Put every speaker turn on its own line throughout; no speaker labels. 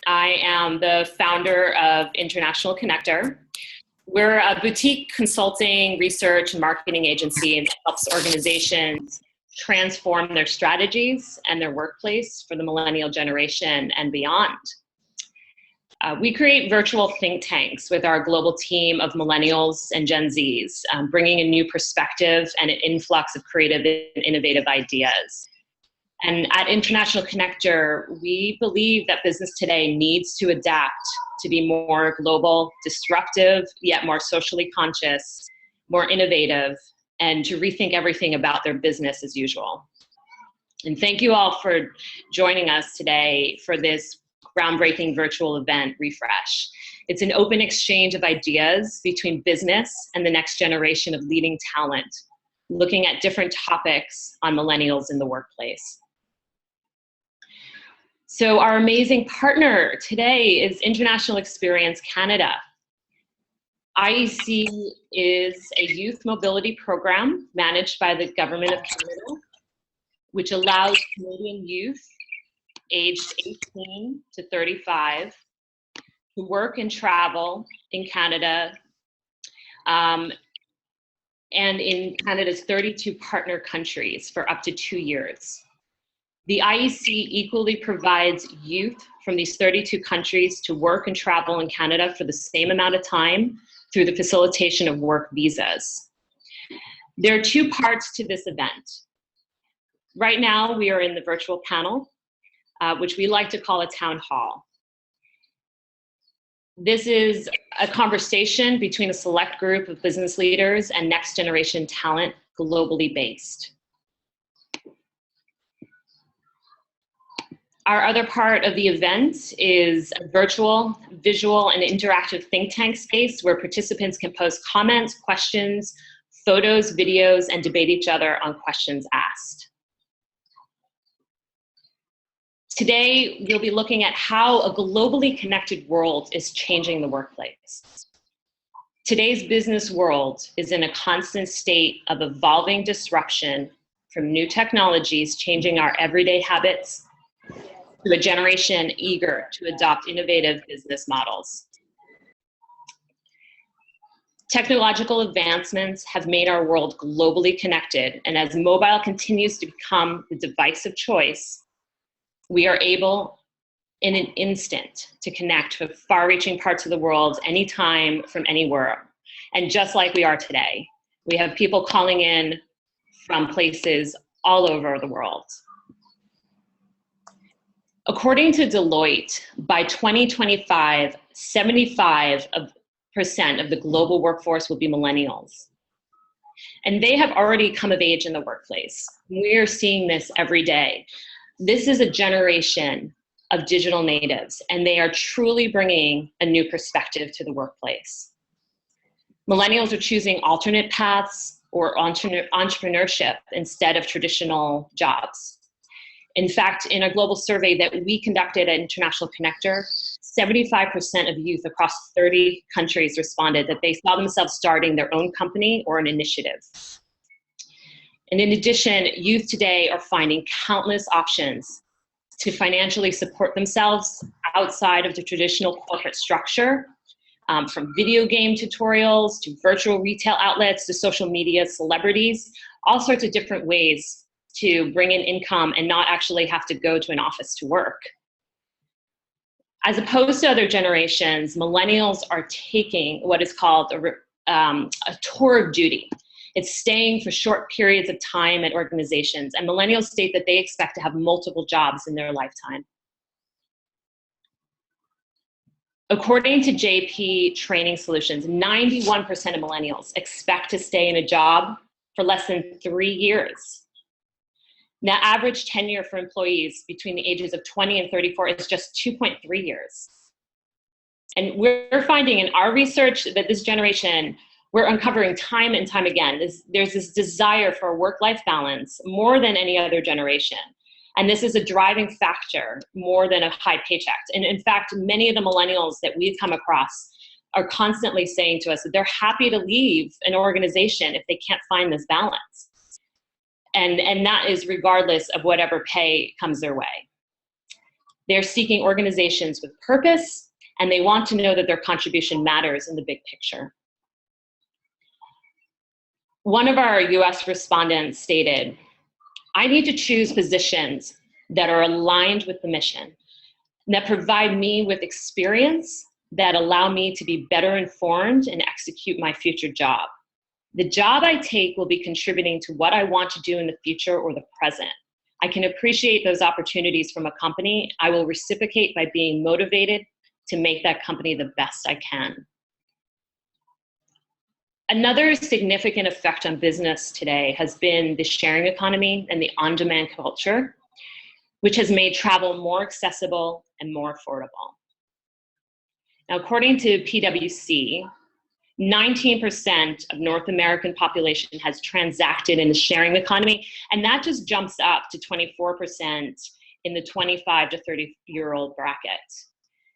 I am the founder of International Connector. We're a boutique consulting, research, and marketing agency that helps organizations transform their strategies and their workplace for the millennial generation and beyond. We create virtual think tanks with our global team of millennials and Gen Zs, bringing a new perspective and an influx of creative and innovative ideas. And at International Connector, we believe that business today needs to adapt to be more global, disruptive, yet more socially conscious, more innovative, and to rethink everything about their business as usual. And thank you all for joining us today for this groundbreaking virtual event, freSH. It's an open exchange of ideas between business and the next generation of leading talent, looking at different topics on millennials in the workplace. So our amazing partner today is International Experience Canada. IEC is a youth mobility program managed by the Government of Canada, which allows Canadian youth aged 18 to 35 to work and travel in Canada and in Canada's 32 partner countries for up to 2 years. The IEC equally provides youth from these 32 countries to work and travel in Canada for the same amount of time through the facilitation of work visas. There are two parts to this event. Right now, we are in the virtual panel, which we like to call a town hall. This is a conversation between a select group of business leaders and next generation talent, globally based. Our other part of the event is a virtual, visual, and interactive think tank space where participants can post comments, questions, photos, videos, and debate each other on questions asked. Today, we'll be looking at how a globally connected world is changing the workplace. Today's business world is in a constant state of evolving disruption from new technologies changing our everyday habits to a generation eager to adopt innovative business models. Technological advancements have made our world globally connected, and as mobile continues to become the device of choice, we are able in an instant to connect with far-reaching parts of the world anytime from anywhere. And just like we are today, we have people calling in from places all over the world. According to Deloitte, by 2025, 75% of the global workforce will be millennials. And they have already come of age in the workplace. We are seeing this every day. This is a generation of digital natives, and they are truly bringing a new perspective to the workplace. Millennials are choosing alternate paths or entrepreneurship instead of traditional jobs. In fact, in a global survey that we conducted at International Connector, 75% of youth across 30 countries responded that they saw themselves starting their own company or an initiative. And in addition, youth today are finding countless options to financially support themselves outside of the traditional corporate structure, from video game tutorials to virtual retail outlets to social media celebrities, all sorts of different ways to bring in income and not actually have to go to an office to work. As opposed to other generations, millennials are taking what is called a tour of duty. It's staying for short periods of time at organizations, and millennials state that they expect to have multiple jobs in their lifetime. According to JP Training Solutions, 91% of millennials expect to stay in a job for less than 3 years. Now, average tenure for employees between the ages of 20 and 34 is just 2.3 years. And we're finding in our research that this generation, we're uncovering time and time again, there's this desire for a work-life balance more than any other generation. And this is a driving factor more than a high paycheck. And in fact, many of the millennials that we've come across are constantly saying to us that they're happy to leave an organization if they can't find this balance. And that is regardless of whatever pay comes their way. They're seeking organizations with purpose, and they want to know that their contribution matters in the big picture. One of our US respondents stated, "I need to choose positions that are aligned with the mission, that provide me with experience, that allow me to be better informed and execute my future job. The job I take will be contributing to what I want to do in the future or the present. I can appreciate those opportunities from a company. I will reciprocate by being motivated to make that company the best I can." Another significant effect on business today has been the sharing economy and the on-demand culture, which has made travel more accessible and more affordable. Now, according to PwC, 19% of North American population has transacted in the sharing economy, and that just jumps up to 24% in the 25 to 30-year-old bracket.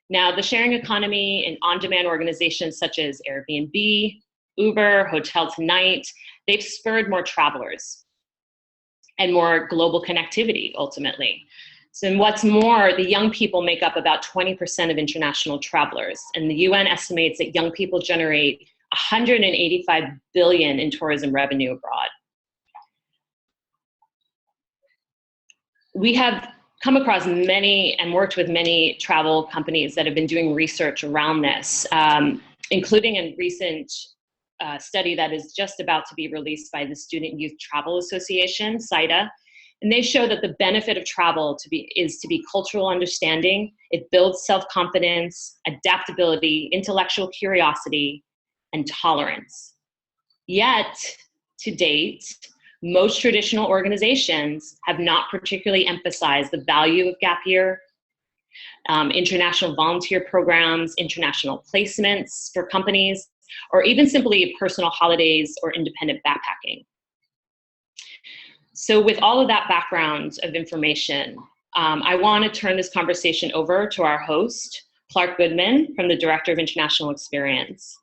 Now, the sharing economy and on-demand organizations such as Airbnb, Uber, Hotel Tonight, they've spurred more travelers and more global connectivity, ultimately. So, and what's more, the young people make up about 20% of international travelers, and the UN estimates that young people generate 185 billion in tourism revenue abroad. We have come across many and worked with many travel companies that have been doing research around this, including a recent study that is just about to be released by the Student Youth Travel Association, SIDA. And they show that the benefit of travel is to be cultural understanding. It builds self-confidence, adaptability, intellectual curiosity, and tolerance. Yet, to date, most traditional organizations have not particularly emphasized the value of gap year, international volunteer programs, international placements for companies, or even simply personal holidays or independent backpacking. So with all of that background of information, I want to turn this conversation over to our host, Clark Goodman, from the Director of International Experience.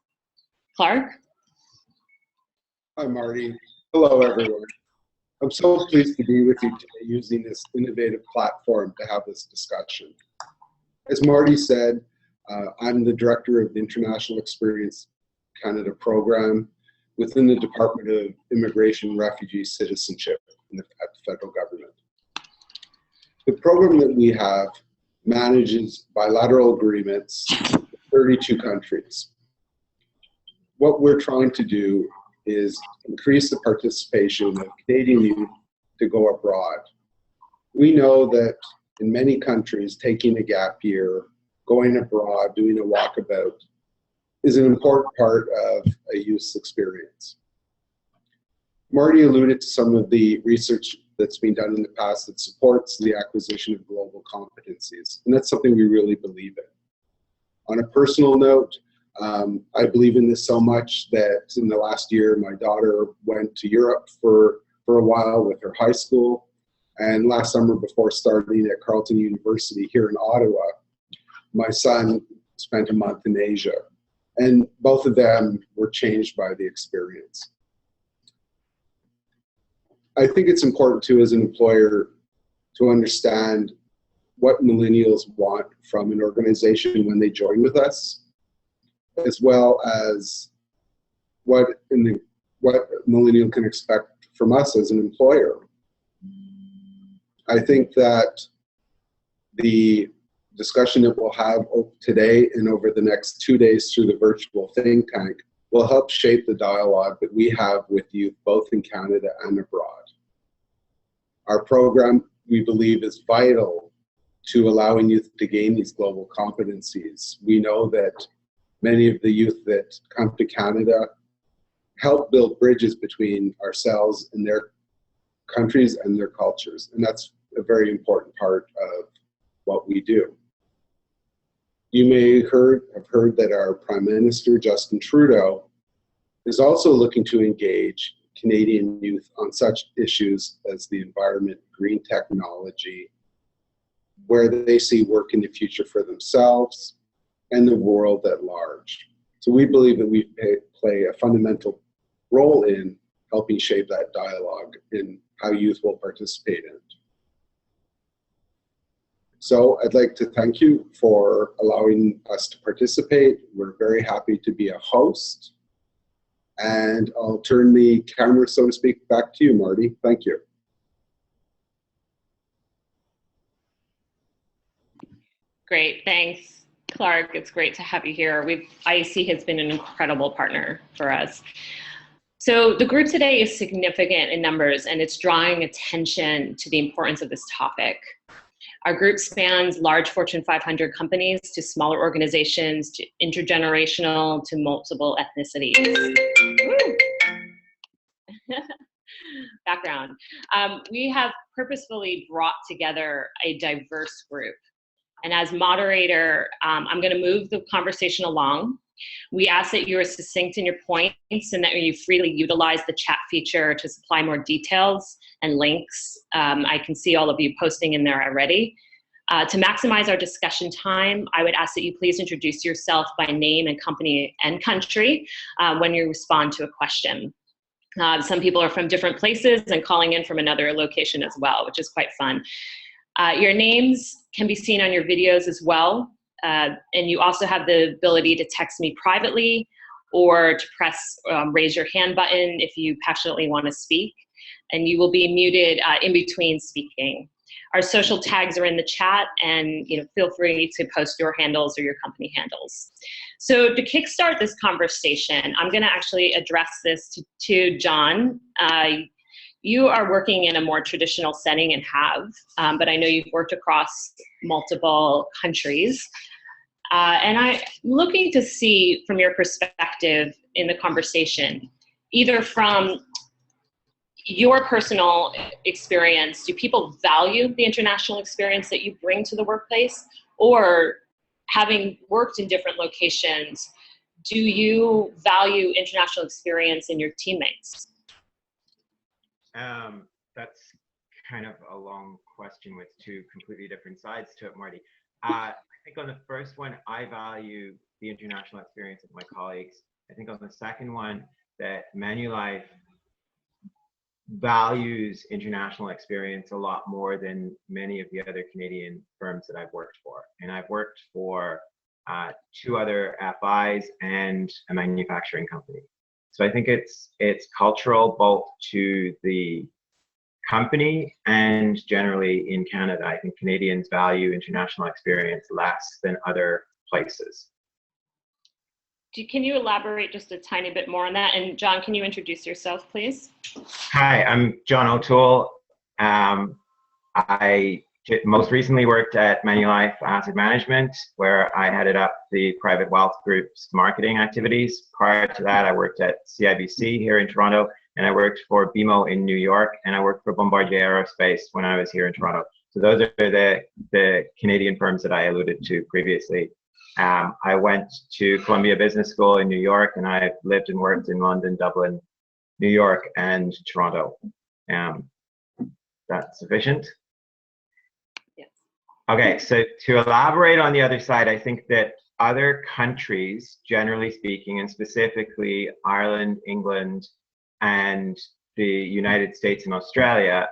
Clark?
Hi, Marty. Hello, everyone. I'm so pleased to be with you today using this innovative platform to have this discussion. As Marty said, I'm the Director of the International Experience Canada program within the Department of Immigration, Refugee, Citizenship at the federal government. The program that we have manages bilateral agreements with 32 countries. What we're trying to do is increase the participation of Canadian youth to go abroad. We know that in many countries, taking a gap year, going abroad, doing a walkabout, is an important part of a youth's experience. Marty alluded to some of the research that's been done in the past that supports the acquisition of global competencies, and that's something we really believe in. On a personal note, I believe in this so much that in the last year, my daughter went to Europe for a while with her high school, and last summer before starting at Carleton University here in Ottawa, my son spent a month in Asia. And both of them were changed by the experience. I think it's important too, as an employer, to understand what millennials want from an organization when they join with us, as well as what millennial can expect from us as an employer. I think that the discussion that we'll have today and over the next 2 days through the virtual think tank will help shape the dialogue that we have with youth both in Canada and abroad. Our program, we believe, is vital to allowing youth to gain these global competencies. We know that many of the youth that come to Canada help build bridges between ourselves and their countries and their cultures, and that's a very important part of what we do. You may have heard that our Prime Minister, Justin Trudeau, is also looking to engage Canadian youth on such issues as the environment, green technology, where they see work in the future for themselves and the world at large. So we believe that we play a fundamental role in helping shape that dialogue in how youth will participate in it. So I'd like to thank you for allowing us to participate. We're very happy to be a host. And I'll turn the camera, so to speak, back to you, Marty. Thank you.
Great, thanks, Clark. It's great to have you here. IAC has been an incredible partner for us. So the group today is significant in numbers, and it's drawing attention to the importance of this topic. Our group spans large Fortune 500 companies to smaller organizations, to intergenerational, to multiple ethnicities. Background. We have purposefully brought together a diverse group. And as moderator, I'm going to move the conversation along. We ask that you are succinct in your points and that you freely utilize the chat feature to supply more details and links. I can see all of you posting in there already. To maximize our discussion time, I would ask that you please introduce yourself by name and company and country when you respond to a question. Some people are from different places and calling in from another location as well, which is quite fun. Your names can be seen on your videos as well. And you also have the ability to text me privately or to press raise your hand button if you passionately want to speak. And you will be muted in between speaking. Our social tags are in the chat, and feel free to post your handles or your company handles. So to kickstart this conversation, I'm going to actually address this to John. You are working in a more traditional setting and have, but I know you've worked across multiple countries. And I'm looking to see from your perspective in the conversation, either from your personal experience, do people value the international experience that you bring to the workplace? Or having worked in different locations, do you value international experience in your teammates?
That's kind of a long question with two completely different sides to it, Marty. I think on the first one, I value the international experience of my colleagues. I think on the second one, that Manulife values international experience a lot more than many of the other Canadian firms that I've worked for. And I've worked for 2 other FIs and a manufacturing company. So I think it's cultural both to the company and generally in Canada. I think Canadians value international experience less than other places.
Can you elaborate just a tiny bit more on that? And John, can you introduce yourself, please?
Hi, I'm John O'Toole. I most recently worked at Manulife Asset Management, where I headed up the private wealth group's marketing activities. Prior to that, I worked at CIBC here in Toronto, and I worked for BMO in New York, and I worked for Bombardier Aerospace when I was here in Toronto. So those are the Canadian firms that I alluded to previously. I went to Columbia Business School in New York, and I lived and worked in London, Dublin, New York, and Toronto. That's sufficient?
Yes.
Okay, so to elaborate on the other side, I think that other countries, generally speaking, and specifically Ireland, England, and the United States and Australia,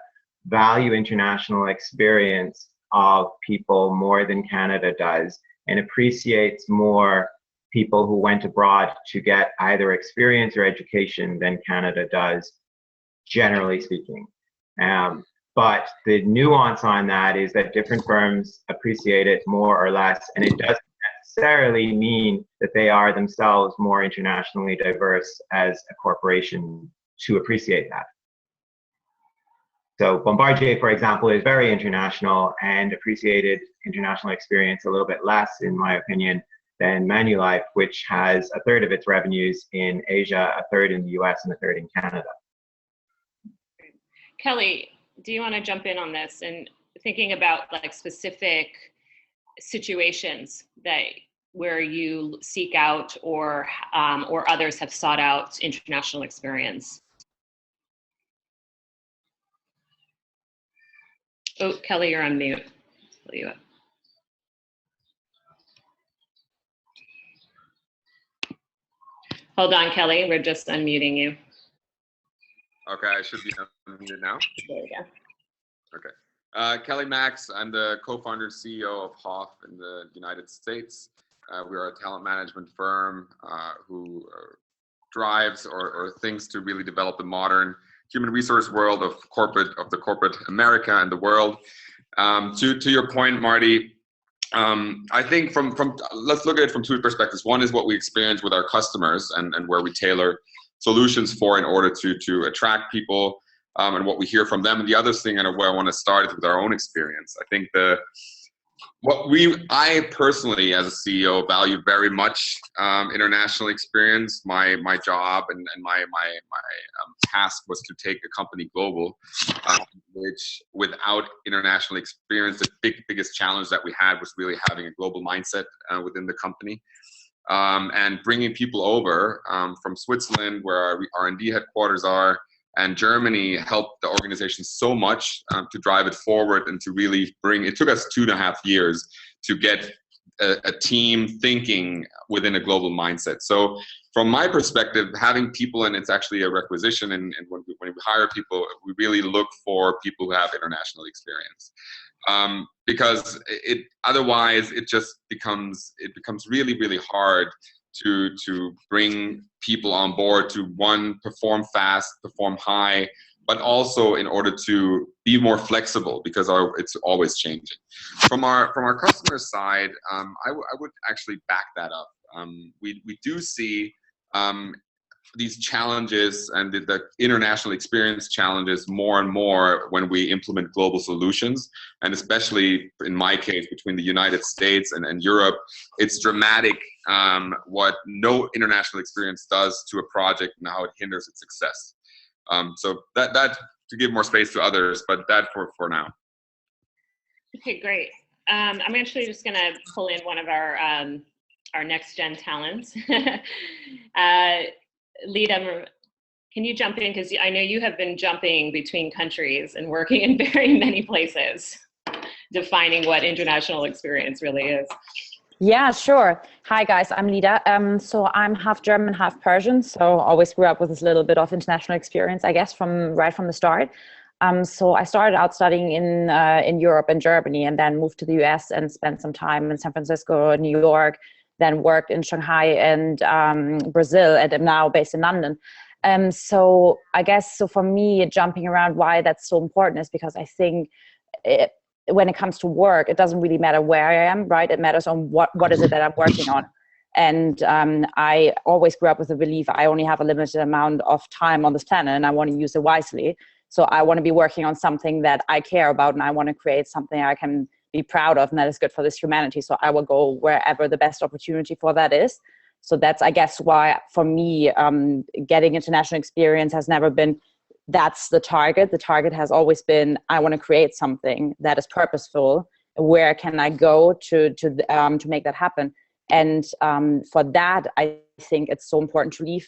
value international experience of people more than Canada does, and appreciates more people who went abroad to get either experience or education than Canada does, generally speaking. But the nuance on that is that different firms appreciate it more or less, and it doesn't necessarily mean that they are themselves more internationally diverse as a corporation to appreciate that. So Bombardier, for example, is very international and appreciated international experience a little bit less, in my opinion, than Manulife, which has 1/3 of its revenues in Asia, 1/3 in the US, and 1/3 in Canada.
Kelly, do you want to jump in on this and thinking about like specific situations where you seek out or others have sought out international experience? Oh, Kelly, you're on mute. Pull you up. Hold on, Kelly. We're just unmuting you.
Okay, I should be unmuted now.
There we go.
Okay. Kelly Max, I'm the co-founder and CEO of Hoff in the United States. We are a talent management firm who drives or thinks to really develop the modern human resource world of the corporate America and the world. To your point, Marty, I think let's look at it from two perspectives. One is what we experience with our customers and where we tailor solutions for in order to attract people, and what we hear from them. And the other thing, and where I want to start, is with our own experience. I think I personally, as a CEO, value very much international experience. My job and my task was to take a company global, which without international experience, the biggest challenge that we had was really having a global mindset within the company. And bringing people over from Switzerland, where our R&D headquarters are, and Germany helped the organization so much to drive it forward and to really it took us 2.5 years to get a team thinking within a global mindset. So from my perspective, having people, and it's actually a requisition, and when we hire people, we really look for people who have international experience. Because otherwise it becomes really, really hard to bring people on board to, one, perform fast, perform high, but also in order to be more flexible, because it's always changing. From our customer side, I would actually back that up. We do see these challenges and the international experience challenges more and more when we implement global solutions, and especially in my case between the United States and Europe, it's dramatic what no international experience does to a project and how it hinders its success. So that to give more space to others, but that for now.
Okay, great. I'm actually just going to pull in one of our next gen talents. Lida, can you jump in? Because I know you have been jumping between countries and working in very many places, defining what international experience really is.
Yeah, sure. Hi guys, I'm Lida. So I'm half German, half Persian. So always grew up with this little bit of international experience, I guess, right from the start. So I started out studying in Europe and Germany, and then moved to the US and spent some time in San Francisco, New York, then worked in Shanghai and Brazil, and am now based in London. So I guess, so for me, jumping around, why that's so important is because I think when it comes to work, it doesn't really matter where I am, right? It matters on what is it that I'm working on. And I always grew up with the belief I only have a limited amount of time on this planet and I want to use it wisely. So I want to be working on something that I care about, and I want to create something I can be proud of and that is good for this humanity. So I will go wherever the best opportunity for that is. So that's, I guess, why for me, getting international experience has never been, that's the target. The target has always been, I want to create something that is purposeful. Where can I go to make that happen? And for that, I think it's so important to leave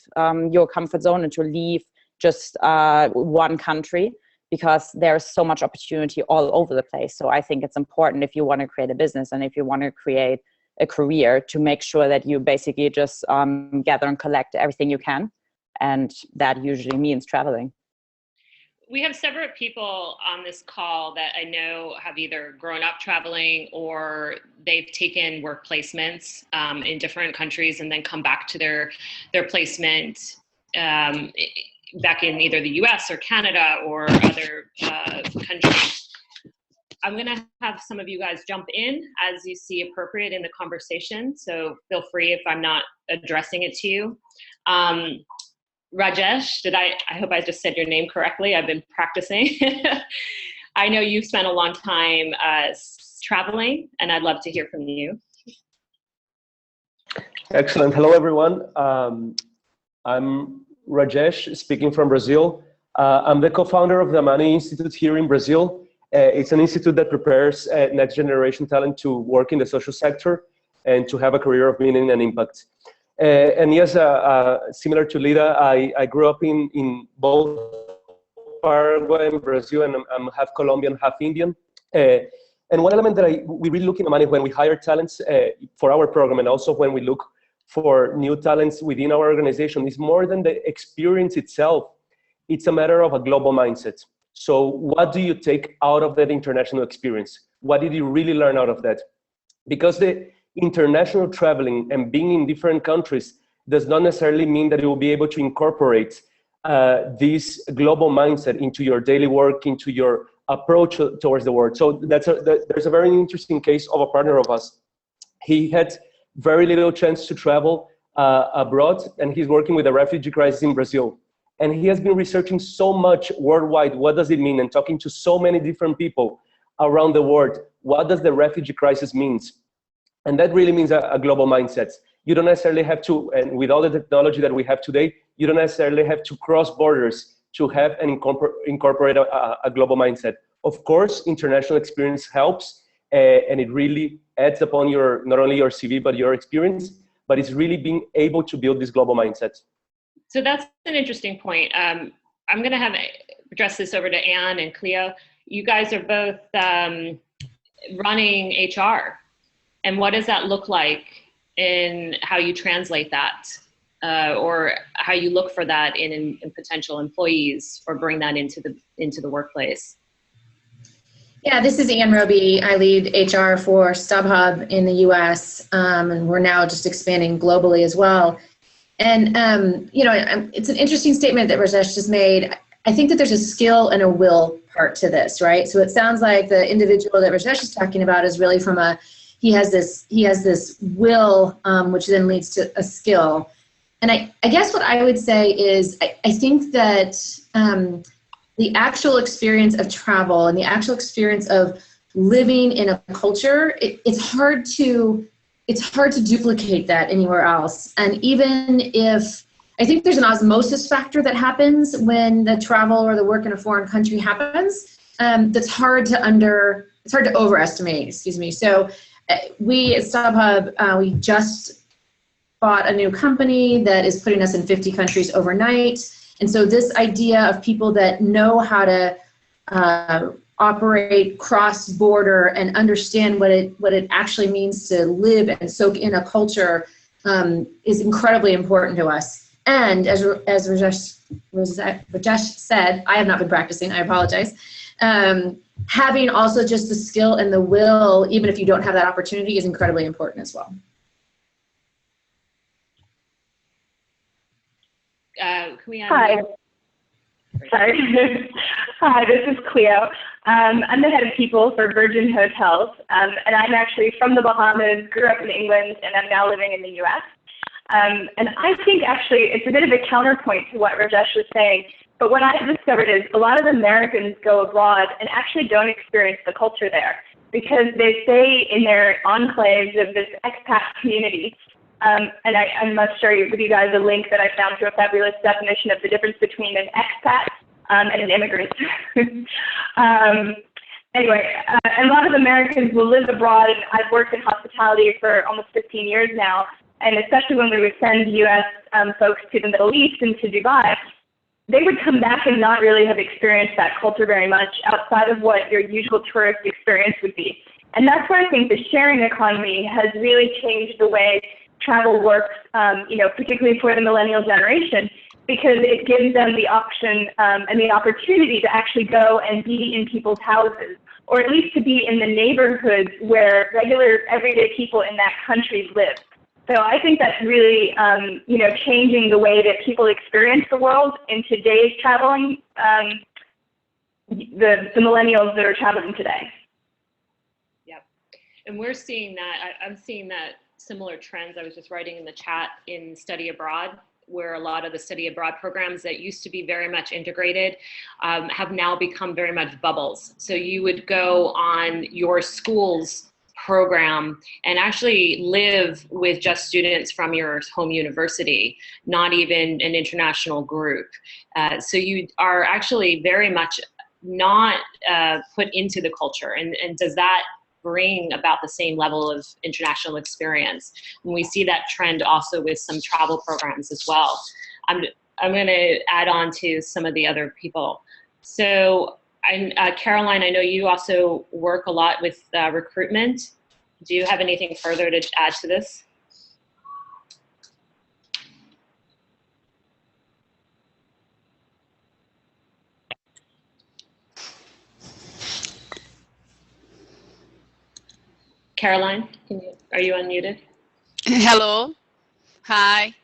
your comfort zone and to leave just one country, because there's so much opportunity all over the place. So I think it's important, if you want to create a business and if you want to create a career, to make sure that you basically just gather and collect everything you can. And that usually means traveling.
We have several people on this call that I know have either grown up traveling or they've taken work placements in different countries and then come back to their placement back in either the US or Canada or other countries. I'm going to have some of you guys jump in as you see appropriate in the conversation. So feel free if I'm not addressing it to you. Rajesh, I hope I just said your name correctly. I've been practicing. I know you've spent a long time traveling, and I'd love to hear from you.
Excellent. Hello, everyone. I'm Rajesh, speaking from Brazil. I'm the co-founder of the Money Institute here in Brazil. It's an institute that prepares next generation talent to work in the social sector and to have a career of meaning and impact. And yes, similar to Lida, I grew up in both Paraguay and Brazil, and I'm half Colombian, half Indian. And one element that we really look in Money when we hire talents for our program, and also when we look for new talents within our organization, is more than the experience itself. It's a matter of a global mindset. So what do you take out of that international experience? What did you really learn out of that? Because the international traveling and being in different countries does not necessarily mean that you will be able to incorporate this global mindset into your daily work, into your approach towards the world. So there's a very interesting case of a partner of us. He had very little chance to travel abroad, and he's working with a refugee crisis in Brazil. And he has been researching so much worldwide, what does it mean, and talking to so many different people around the world, what does the refugee crisis means? And that really means a global mindset. You don't necessarily have to, and with all the technology that we have today, you don't necessarily have to cross borders to have and incorporate a global mindset. Of course, international experience helps, and it really adds upon not only your CV, but your experience, but it's really being able to build this global mindset.
So that's an interesting point. I'm going to address this over to Anne and Cleo. You guys are both running HR. And what does that look like in how you translate that or how you look for that in potential employees or bring that into the workplace?
Yeah, this is Anne Roby. I lead HR for StubHub in the US, and we're now just expanding globally as well. And, it's an interesting statement that Rajesh just made. I think that there's a skill and a will part to this, right? So it sounds like the individual that Rajesh is talking about is really from he has this will, which then leads to a skill. And I guess what I would say is I think that the actual experience of travel and the actual experience of living in a culture, it's hard to duplicate that anywhere else. And even if, I think there's an osmosis factor that happens when the travel or the work in a foreign country happens, that's hard to overestimate, excuse me. So we at StubHub, we just bought a new company that is putting us in 50 countries overnight. And so this idea of people that know how to operate cross-border and understand what it actually means to live and soak in a culture is incredibly important to us. And as Rajesh said, I have not been practicing, I apologize. Having also just the skill and the will, even if you don't have that opportunity, is incredibly important as well.
Can we
Hi. Sorry. Hi, this is Cleo. I'm the head of people for Virgin Hotels, and I'm actually from the Bahamas, grew up in England, and I'm now living in the US. And I think actually it's a bit of a counterpoint to what Rajesh was saying, but what I've discovered is a lot of Americans go abroad and actually don't experience the culture there because they stay in their enclaves of this expat community. And I must share with you guys a link that I found to a fabulous definition of the difference between an expat and an immigrant. Anyway, a lot of Americans will live abroad, and I've worked in hospitality for almost 15 years now, and especially when we would send U.S. Folks to the Middle East and to Dubai, they would come back and not really have experienced that culture very much outside of what your usual tourist experience would be. And that's why I think the sharing economy has really changed the way travel works, particularly for the millennial generation, because it gives them the option and the opportunity to actually go and be in people's houses, or at least to be in the neighborhoods where regular, everyday people in that country live. So I think that's really, changing the way that people experience the world in today's traveling, the millennials that are traveling today.
Yep, and we're seeing that. I'm seeing that similar trends. I was just writing in the chat in study abroad, where a lot of the study abroad programs that used to be very much integrated have now become very much bubbles. So you would go on your school's program and actually live with just students from your home university, not even an international group. So you are actually very much not put into the culture. And does that bring about the same level of international experience? And we see that trend also with some travel programs as well. I'm going to add on to some of the other people. So Caroline, I know you also work a lot with recruitment. Do you have anything further to add to this? Caroline, are you unmuted?
Hello. Hi.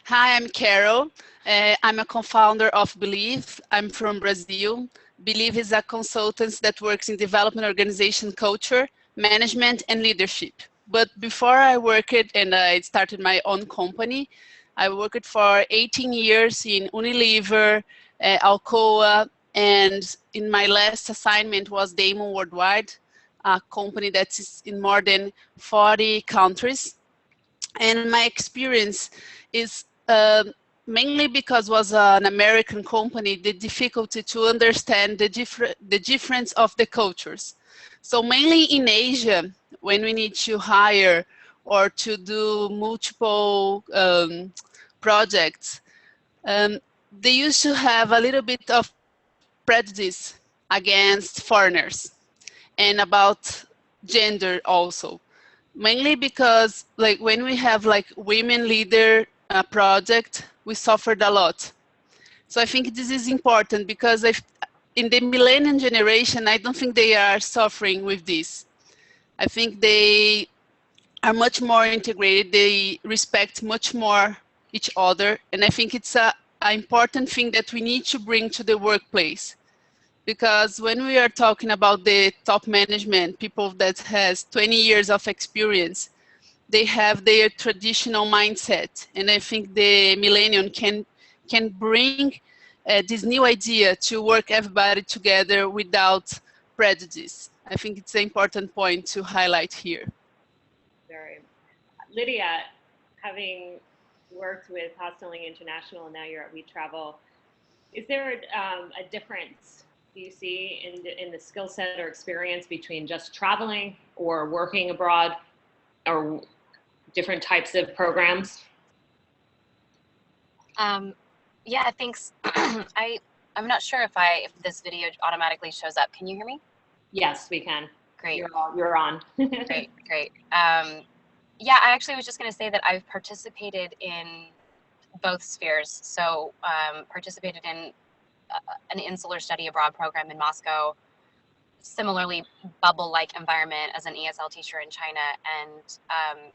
Hi, I'm Carol. I'm a co-founder of Believe. I'm from Brazil. Believe is a consultant that works in development, organization, culture, management, and leadership. But before I worked and I started my own company, I worked for 18 years in Unilever, Alcoa, and in my last assignment was Damon Worldwide, a company that is in more than 40 countries. And my experience is mainly because it was an American company, the difficulty to understand the difference of the cultures. So mainly in Asia, when we need to hire or to do multiple projects, they used to have a little bit of prejudice against foreigners and about gender also. Mainly because like when we have like women leader project, we suffered a lot. So I think this is important because in the millennial generation, I don't think they are suffering with this. I think they are much more integrated. They respect much more each other. And I think it's an important thing that we need to bring to the workplace. Because when we are talking about the top management, people that has 20 years of experience, they have their traditional mindset. And I think the millennial can bring this new idea to work everybody together without prejudice. I think it's an important point to highlight here.
Very. Lydia, having worked with Hosteling International and now you're at We Travel, is there a difference do you see in the skill set or experience between just traveling or working abroad or different types of programs?
Yeah, thanks. I'm not sure if this video automatically shows up. Can you hear me?
Yes, we can.
Great.
You're on.
Great. Yeah, I actually was just going to say that I've participated in both spheres. So participated in an insular study abroad program in Moscow, similarly bubble-like environment as an ESL teacher in China. And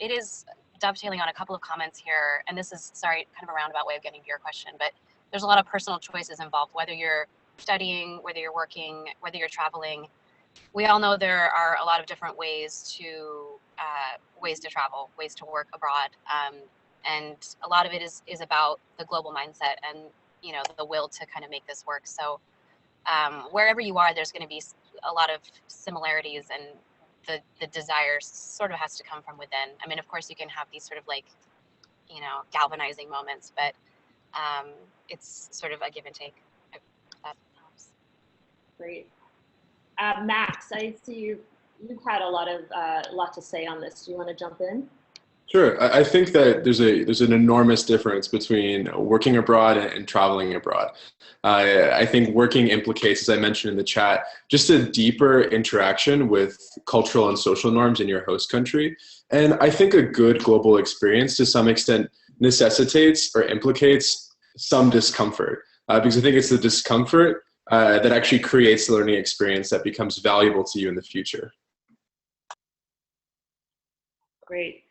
it is dovetailing on a couple of comments here. And this is, sorry, kind of a roundabout way of getting to your question, but there's a lot of personal choices involved, whether you're studying, whether you're working, whether you're traveling. We all know there are a lot of different ways to travel, ways to work abroad. And a lot of it is about the global mindset and the will to kind of make this work. So wherever you are, there's going to be a lot of similarities, and the desire sort of has to come from within. I mean, of course, you can have these sort of like, galvanizing moments, but it's sort of a give and take. If that helps.
Great. Max, I see you've had a lot to say on this. Do you want to jump in?
Sure. I think that there's an enormous difference between working abroad and traveling abroad. I think working implicates, as I mentioned in the chat, just a deeper interaction with cultural and social norms in your host country. And I think a good global experience to some extent necessitates or implicates some discomfort, because I think it's the discomfort that actually creates the learning experience that becomes valuable to you in the future.
Great.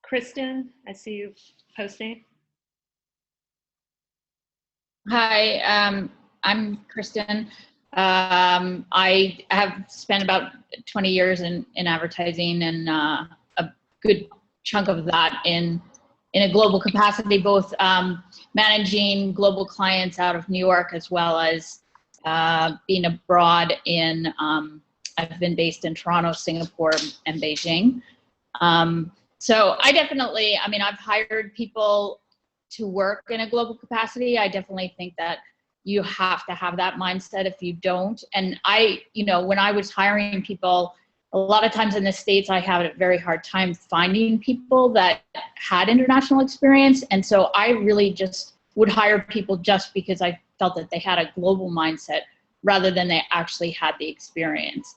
Kristen, I see you posting.
Hi, I'm Kristen. I have spent about 20 years in advertising, and a good chunk of that in a global capacity, both managing global clients out of New York as well as being abroad in, I've been based in Toronto, Singapore, and Beijing. So I definitely, I've hired people to work in a global capacity. I definitely think that you have to have that mindset. If you don't, and when I was hiring people, a lot of times in the States, I had a very hard time finding people that had international experience. And so I really just would hire people just because I felt that they had a global mindset rather than they actually had the experience.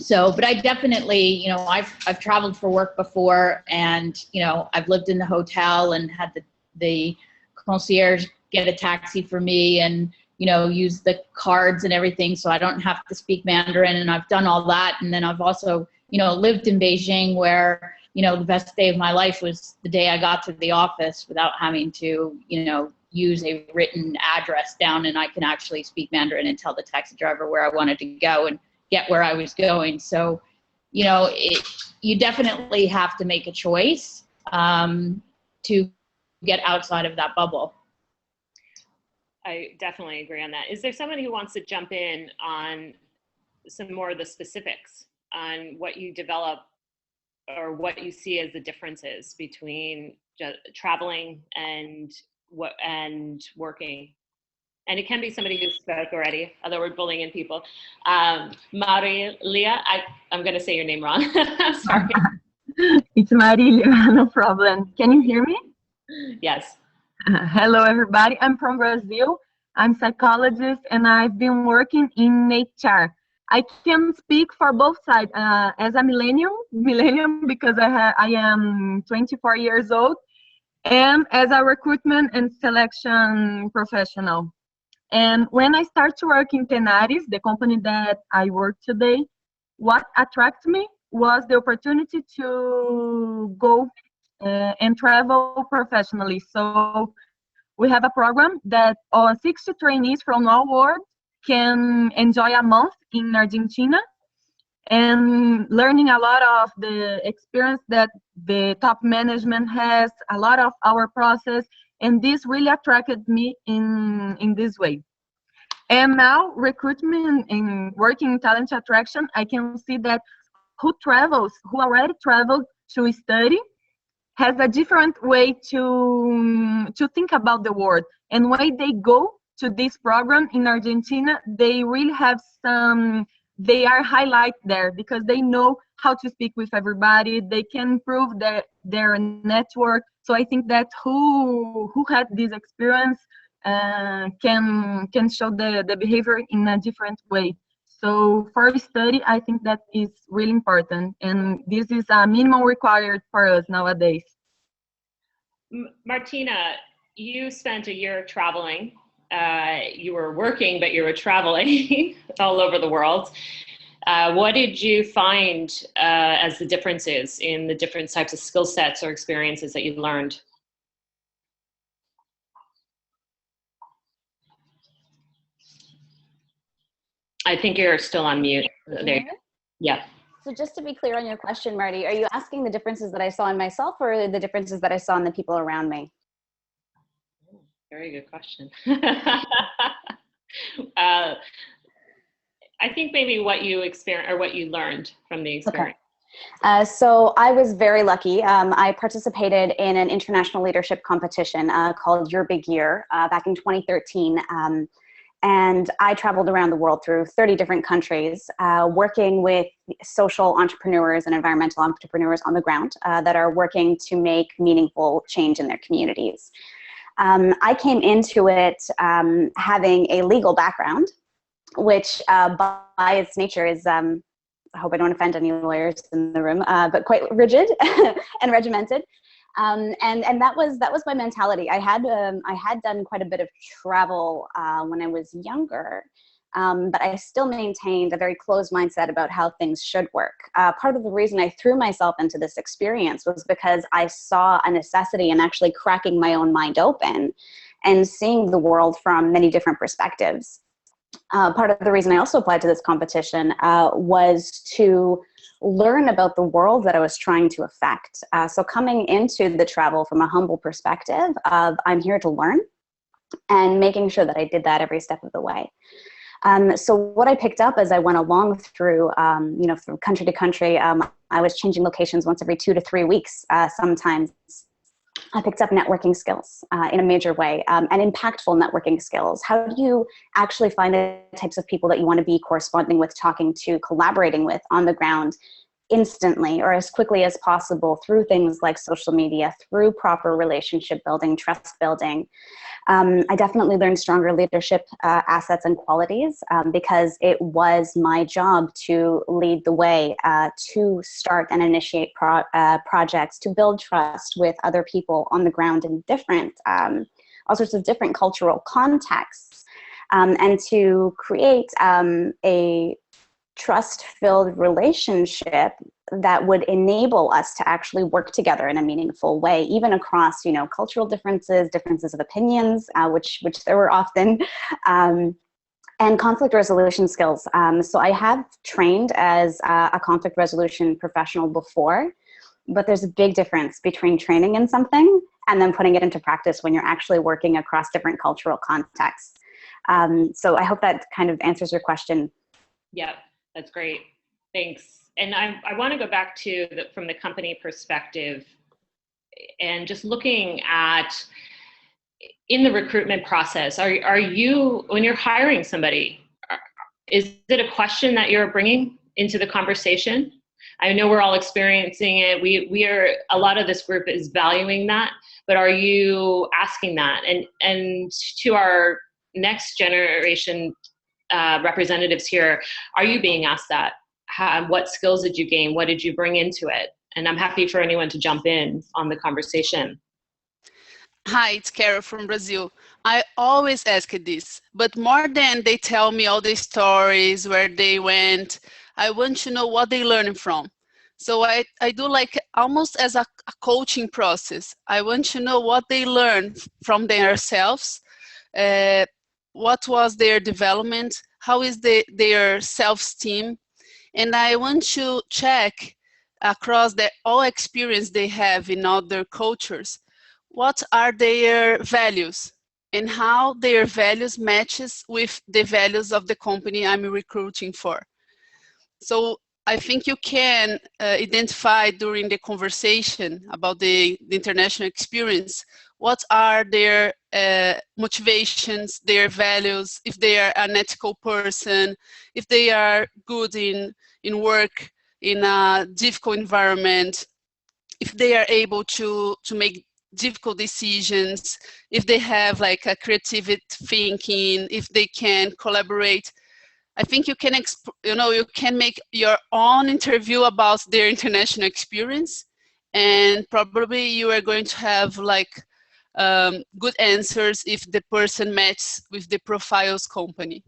But I definitely, I've traveled for work before, and, I've lived in the hotel and had the concierge get a taxi for me, and, use the cards and everything so I don't have to speak Mandarin. And I've done all that. And then I've also, lived in Beijing where, the best day of my life was the day I got to the office without having to, use a written address down, and I can actually speak Mandarin and tell the taxi driver where I wanted to go and get where I was going. So, you definitely have to make a choice to get outside of that bubble.
I definitely agree on that. Is there somebody who wants to jump in on some more of the specifics on what you develop or what you see as the differences between traveling and working? And it can be somebody who spoke already, although we're bullying in people. Marilia, I'm going to say your name wrong. Sorry.
It's Marilia, no problem. Can you hear me?
Yes.
Hello, everybody. I'm from Brazil. I'm a psychologist, and I've been working in HR. I can speak for both sides as a millennial because I am 24 years old, and as a recruitment and selection professional. And when I started to work in Tenaris, the company that I work today, what attracted me was the opportunity to go and travel professionally. So we have a program that 60 trainees from all world can enjoy a month in Argentina and learning a lot of the experience that the top management has, a lot of our process, and this really attracted me in this way. And now recruitment and working in talent attraction, I can see that who already traveled to study has a different way to think about the world. And when they go to this program in Argentina, they really have they are highlight there because they know how to speak with everybody. They can improve their network. So I think that who had this experience can show the behavior in a different way. So for study, I think that is really important, and this is a minimum required for us nowadays.
Martina, you spent a year traveling. You were working, but you were traveling all over the world. What did you find as the differences in the different types of skill sets or experiences that you learned? I think you're still on mute. There. Yeah.
So just to be clear on your question, Marty, are you asking the differences that I saw in myself or the differences that I saw in the people around me?
Very good question. I think maybe what you experienced or what you learned from the experience.
Okay. So I was very lucky. I participated in an international leadership competition called Your Big Year back in 2013. And I traveled around the world through 30 different countries, working with social entrepreneurs and environmental entrepreneurs on the ground that are working to make meaningful change in their communities. I came into it having a legal background, which by its nature is, I hope I don't offend any lawyers in the room, but quite rigid and regimented. And that was my mentality. I had done quite a bit of travel when I was younger, but I still maintained a very closed mindset about how things should work. Part of the reason I threw myself into this experience was because I saw a necessity in actually cracking my own mind open and seeing the world from many different perspectives. Part of the reason I also applied to this competition was to learn about the world that I was trying to affect. So coming into the travel from a humble perspective of I'm here to learn and making sure that I did that every step of the way. So what I picked up as I went along through, from country to country, I was changing locations once every 2 to 3 weeks. Sometimes I picked up networking skills in a major way and impactful networking skills. How do you actually find the types of people that you want to be corresponding with, talking to, collaborating with on the ground instantly or as quickly as possible through things like social media, through proper relationship building, trust building. I definitely learned stronger leadership assets and qualities because it was my job to lead the way, to start and initiate projects, to build trust with other people on the ground in different, all sorts of different cultural contexts.
and to create a trust-filled relationship that would enable us to actually work together in a meaningful way, even across, cultural differences of opinions, which there were often, and conflict resolution skills. So I have trained as a conflict resolution professional before, but there's a big difference between training in something and then putting it into practice when you're actually working across different cultural contexts. So I hope that kind of answers your question.
Yeah, that's great. Thanks. And I want to go back to from the company perspective and just looking at in the recruitment process, are you, when you're hiring somebody, is it a question that you're bringing into the conversation? I know we're all experiencing it. We are, a lot of this group is valuing that, but are you asking that? And to our next generation representatives here, are you being asked that? What skills did you gain? What did you bring into it? And I'm happy for anyone to jump in on the conversation.
Hi, it's Carol from Brazil. I always ask this, but more than they tell me all the stories where they went, I want to know what they learned from. So I do like almost as a coaching process. I want to know what they learned from themselves, what was their development, how is their self-esteem, and I want to check across all experience they have in other cultures, what are their values and how their values matches with the values of the company I'm recruiting for. So I think you can identify during the conversation about the international experience, what are their motivations, their values, if they are an ethical person, if they are good in work in a difficult environment, if they are able to make difficult decisions, if they have like a creative thinking, if they can collaborate. I think you can, you can make your own interview about their international experience, and probably you are going to have like good answers if the person matches with the profiles company.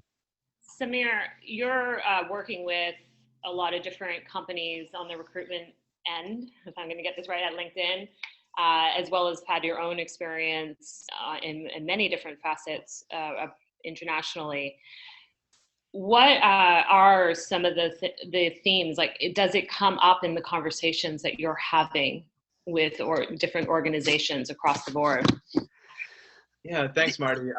Samir, you're working with a lot of different companies on the recruitment end, if I'm going to get this right, at LinkedIn, as well as had your own experience in many different facets internationally. What are some of the themes? Like, does it come up in the conversations that you're having with different organizations across the board?
Yeah, thanks, Marty.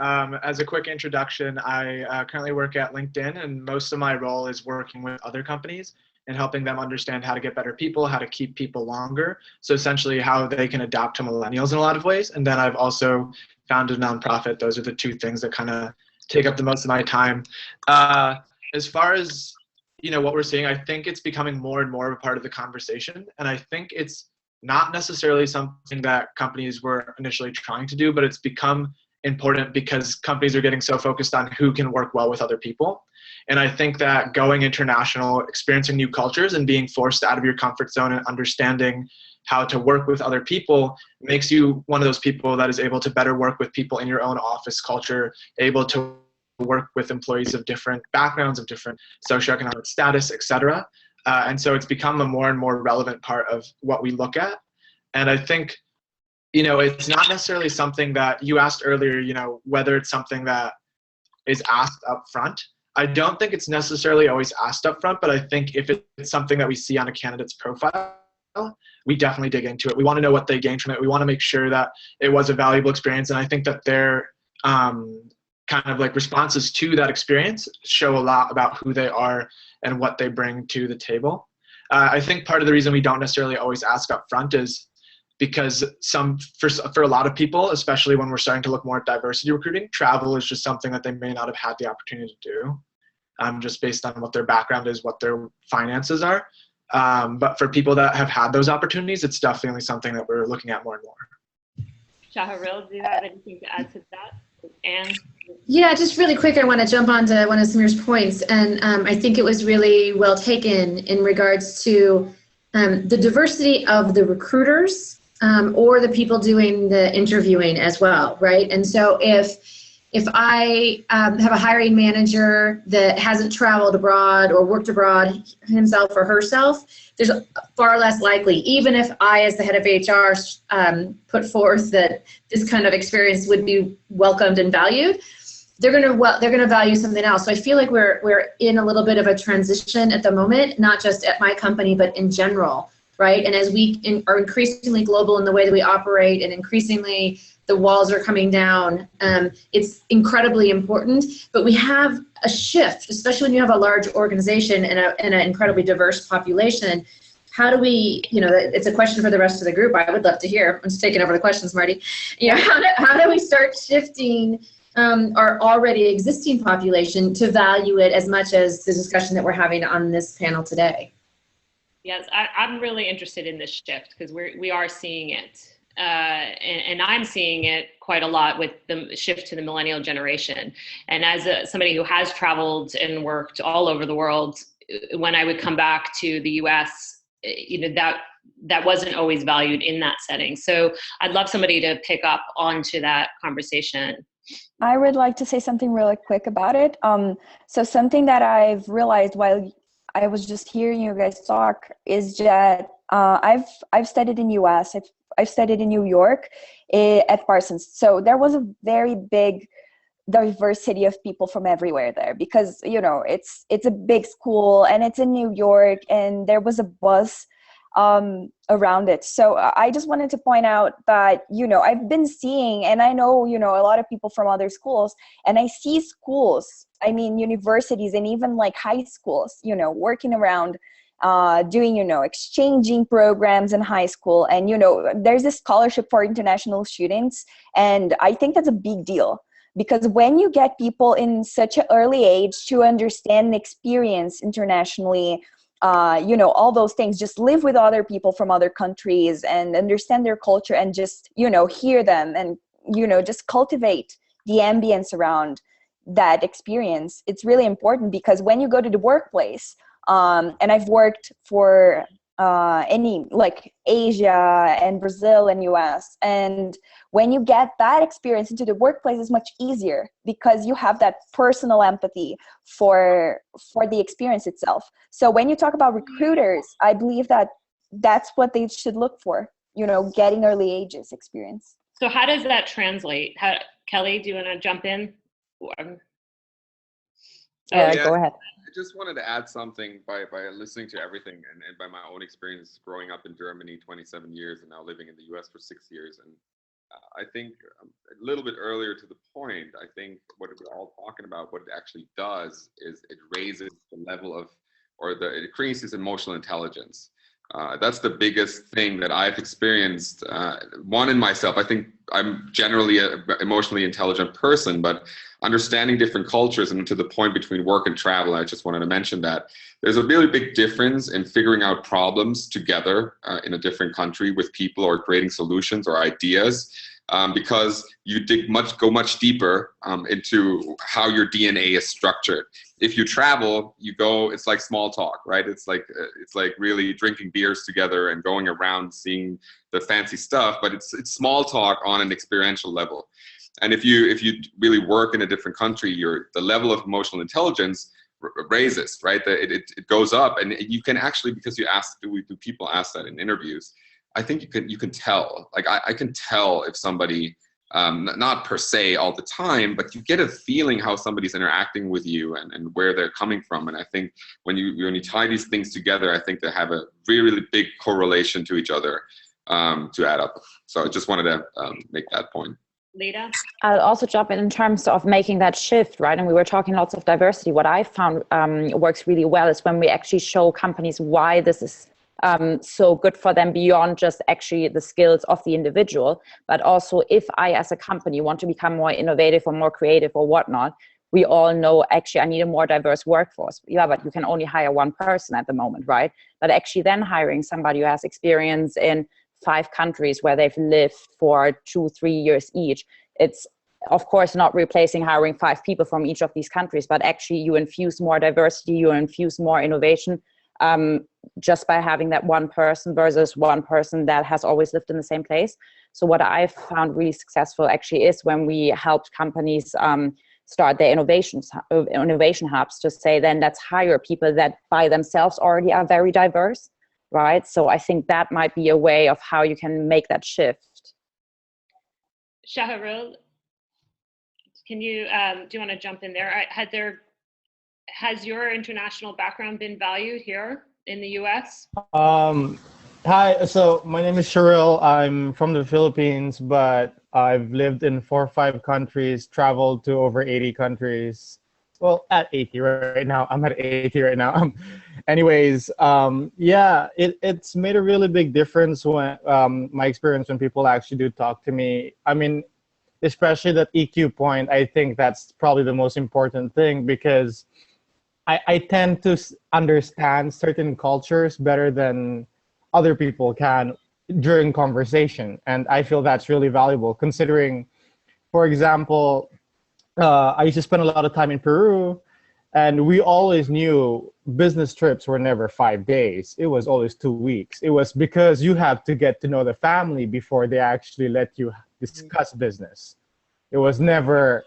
As a quick introduction, I currently work at LinkedIn, and most of my role is working with other companies and helping them understand how to get better people, how to keep people longer. So essentially how they can adapt to millennials in a lot of ways. And then I've also founded a nonprofit. Those are the two things that kind of take up the most of my time. As far as what we're seeing, I think it's becoming more and more of a part of the conversation. And I think it's not necessarily something that companies were initially trying to do, but it's become important because companies are getting so focused on who can work well with other people. And I think that going international, experiencing new cultures, and being forced out of your comfort zone and understanding how to work with other people makes you one of those people that is able to better work with people in your own office culture, able to work with employees of different backgrounds, of different socioeconomic status, etc. And so it's become a more and more relevant part of what we look at. And I think, it's not necessarily something that you asked earlier, whether it's something that is asked up front. I don't think it's necessarily always asked up front, but I think if it's something that we see on a candidate's profile, we definitely dig into it. We want to know what they gained from it. We want to make sure that it was a valuable experience. And I think that their kind of like responses to that experience show a lot about who they are and what they bring to the table. I think part of the reason we don't necessarily always ask up front is because for a lot of people, especially when we're starting to look more at diversity recruiting, travel is just something that they may not have had the opportunity to do, just based on what their background is, what their finances are. But for people that have had those opportunities, it's definitely something that we're looking at more and more.
Shaharil, do you have anything to add to that? Anne?
Yeah, just really quick, I want to jump onto one of Samir's points, and I think it was really well taken in regards to the diversity of the recruiters or the people doing the interviewing as well, right? And so if if I have a hiring manager that hasn't traveled abroad or worked abroad himself or herself, there's far less likely, even if I, as the head of HR, put forth that this kind of experience would be welcomed and valued, they're gonna value something else. So I feel like we're in a little bit of a transition at the moment, not just at my company, but in general, right? And as we are increasingly global in the way that we operate, and increasingly the walls are coming down, it's incredibly important. But we have a shift, especially when you have a large organization and an incredibly diverse population. How do we, it's a question for the rest of the group. I would love to hear. I'm just taking over the questions, Marty. How do we start shifting our already existing population to value it as much as the discussion that we're having on this panel today?
Yes, I'm really interested in this shift because we are seeing it. And I'm seeing it quite a lot with the shift to the millennial generation. And as somebody who has traveled and worked all over the world, when I would come back to the US, that wasn't always valued in that setting. So I'd love somebody to pick up onto that conversation.
I would like to say something really quick about it. So something that I've realized while I was just hearing you guys talk is that I've studied in US, I've studied in New York at Parsons. So there was a very big diversity of people from everywhere there because, it's a big school and it's in New York and there was a buzz around it. So I just wanted to point out that, I've been seeing, and I know, a lot of people from other schools, and I see schools, universities and even like high schools, working around doing, exchanging programs in high school. And, there's a scholarship for international students. And I think that's a big deal because when you get people in such an early age to understand and experience internationally, all those things, just live with other people from other countries and understand their culture and just, hear them and, just cultivate the ambience around that experience. It's really important because when you go to the workplace, and I've worked for like Asia and Brazil and US. And when you get that experience into the workplace, it's much easier because you have that personal empathy for the experience itself. So when you talk about recruiters, I believe that that's what they should look for, getting early ages experience.
So how does that translate? Kelly, do you want to jump in?
Yeah, go ahead.
I just wanted to add something by listening to everything and by my own experience growing up in Germany 27 years and now living in the US for 6 years. And I think a little bit earlier to the point, I think what we're all talking about, what it actually does is it raises the level of, it increases emotional intelligence. That's the biggest thing that I've experienced. One in myself, I think I'm generally an emotionally intelligent person, but understanding different cultures and to the point between work and travel, I just wanted to mention that there's a really big difference in figuring out problems together in a different country with people or creating solutions or ideas. Because you go much deeper into how your DNA is structured. If you travel, you go. It's like small talk, right? It's like really drinking beers together and going around seeing the fancy stuff. But it's small talk on an experiential level. And if you really work in a different country, the level of emotional intelligence raises, right? It goes up, and you can actually, because do people ask that in interviews? I think you can tell. Like I can tell if somebody, not per se all the time, but you get a feeling how somebody's interacting with you and where they're coming from. And I think when you tie these things together, I think they have a really, really big correlation to each other to add up. So I just wanted to make that point.
Lita?
I'll also jump in terms of making that shift, right? And we were talking lots of diversity. What I found works really well is when we actually show companies why this is so good for them beyond just actually the skills of the individual, but also if I as a company want to become more innovative or more creative or whatnot, we all know actually I need a more diverse workforce. Yeah, but you can only hire one person at the moment, right? But actually then hiring somebody who has experience in 5 countries where they've lived for 2-3 years each, it's of course not replacing hiring 5 people from each of these countries, but actually you infuse more diversity, you infuse more innovation just by having that one person versus one person that has always lived in the same place. So what I've found really successful actually is when we helped companies start their innovation hubs, to say then let's hire people that by themselves already are very diverse, right? So I think that might be a way of how you can make that shift.
Shaharil, can you, do you want to jump in there? Has your international background been valued here in the US?
Hi, so my name is Sharil. I'm from the Philippines, but I've lived in 4 or 5 countries, traveled to over 80 countries. Well, at 80 right now. I'm at 80 right now. Anyways, yeah, it's made a really big difference when my experience when people actually do talk to me. I mean, especially that EQ point, I think that's probably the most important thing, because I tend to understand certain cultures better than other people can during conversation. And I feel that's really valuable, considering, for example, I used to spend a lot of time in Peru, and we always knew business trips were never 5 days. It was always 2 weeks. It was because you have to get to know the family before they actually let you discuss business. It was never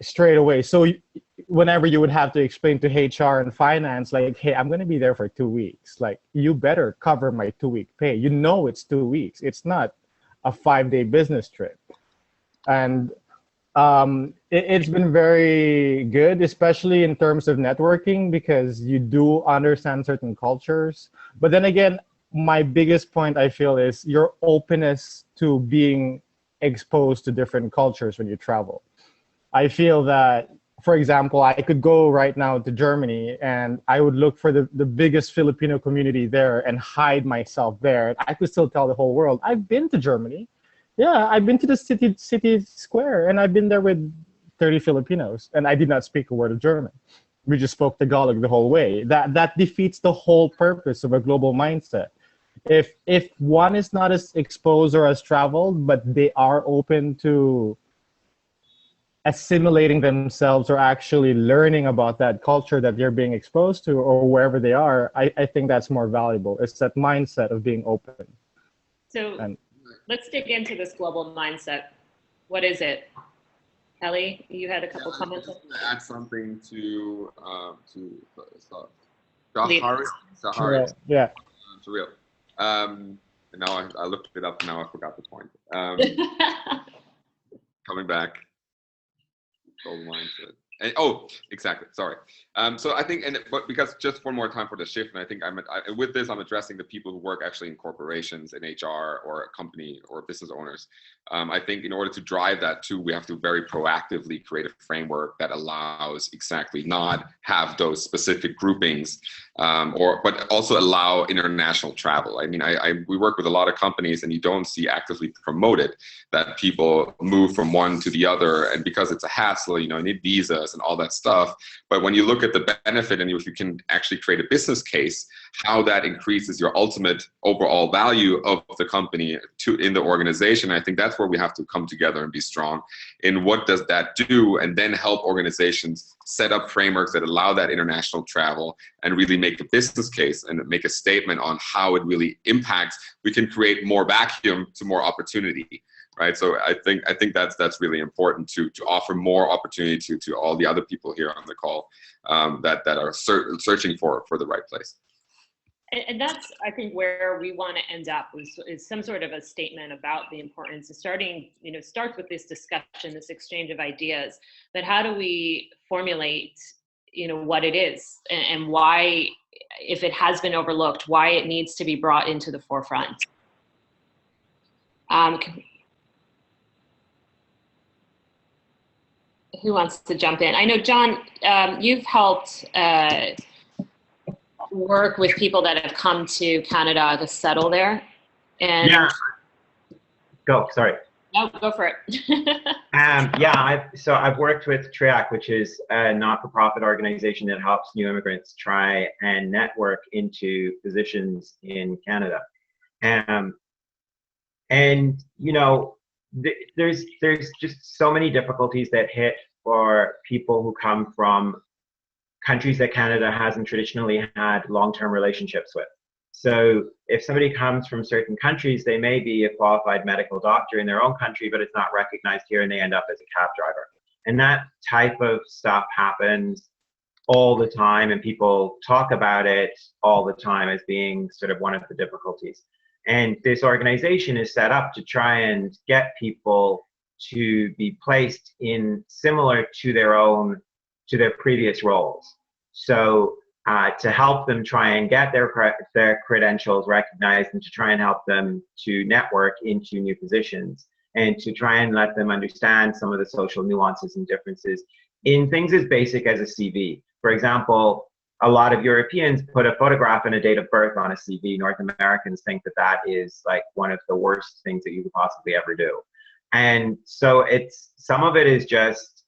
straight away. So whenever you would have to explain to HR and finance, like, hey, I'm going to be there for 2 weeks. Like, you better cover my 2-week pay. You know, it's 2 weeks. It's not a 5-day business trip. And it's been very good, especially in terms of networking, because you do understand certain cultures. But then again, my biggest point, I feel, is your openness to being exposed to different cultures when you travel. I feel that, for example, I could go right now to Germany and I would look for the biggest Filipino community there and hide myself there. I could still tell the whole world, I've been to Germany. Yeah, I've been to the city square, and I've been there with 30 Filipinos, and I did not speak a word of German. We just spoke Tagalog the whole way. That defeats the whole purpose of a global mindset. If one is not as exposed or as traveled, but they are open to assimilating themselves or actually learning about that culture that they're being exposed to, or wherever they are, I think that's more valuable. It's that mindset of being open.
So let's dig into this global mindset. What is it? Kelly, you had a couple comments.
I just want to add something to
Sahari. Yeah.
Surreal. And now I looked it up and now I forgot the point. Coming back. Global mindset. And, oh, exactly. Sorry. So I think, but because just one more time for the shift, and I think with this, I'm addressing the people who work actually in corporations, in HR, or a company, or business owners. I think in order to drive that too, we have to very proactively create a framework that allows exactly not have those specific groupings, but also allow international travel. I mean, we work with a lot of companies, and you don't see actively promoted that people move from one to the other, and because it's a hassle, you need visas and all that stuff. But when you look at the benefit, and if you can actually create a business case, how that increases your ultimate overall value of the company in the organization, I think that's where we have to come together and be strong in what does that do, and then help organizations set up frameworks that allow that international travel and really make a business case and make a statement on how it really impacts. We can create more vacuum to more opportunity. Right, so I think that's really important to offer more opportunity to all the other people here on the call that are searching for the right place.
And that's, I think, where we want to end up is some sort of a statement about the importance of starting, starts with this discussion, this exchange of ideas, but how do we formulate, what it is and why, if it has been overlooked, why it needs to be brought into the forefront. Who wants to jump in? I know, John, you've helped work with people that have come to Canada to settle there. And
yeah. Go, sorry.
No, go for it.
Yeah, I've worked with TRIAC, which is a not-for-profit organization that helps new immigrants try and network into positions in Canada. And there's just so many difficulties that hit for people who come from countries that Canada hasn't traditionally had long-term relationships with. So if somebody comes from certain countries, they may be a qualified medical doctor in their own country, but it's not recognized here and they end up as a cab driver. And that type of stuff happens all the time, and people talk about it all the time as being sort of one of the difficulties. And this organization is set up to try and get people to be placed in similar to their previous roles. So to help them try and get their credentials recognized, and to try and help them to network into new positions, and to try and let them understand some of the social nuances and differences in things as basic as a CV. For example, a lot of Europeans put a photograph and a date of birth on a CV. North Americans think that that is like one of the worst things that you could possibly ever do. And so some of it is just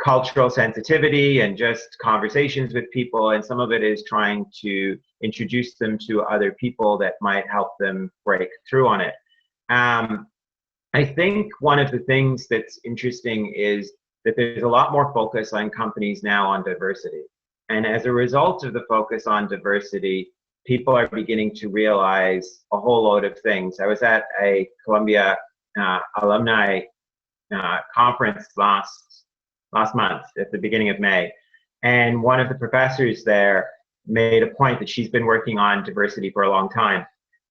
cultural sensitivity and just conversations with people, and some of it is trying to introduce them to other people that might help them break through on it. I think one of the things that's interesting is that there's a lot more focus on companies now on diversity. And as a result of the focus on diversity, people are beginning to realize a whole load of things. I was at a Columbia alumni conference last month at the beginning of May. And one of the professors there made a point that she's been working on diversity for a long time.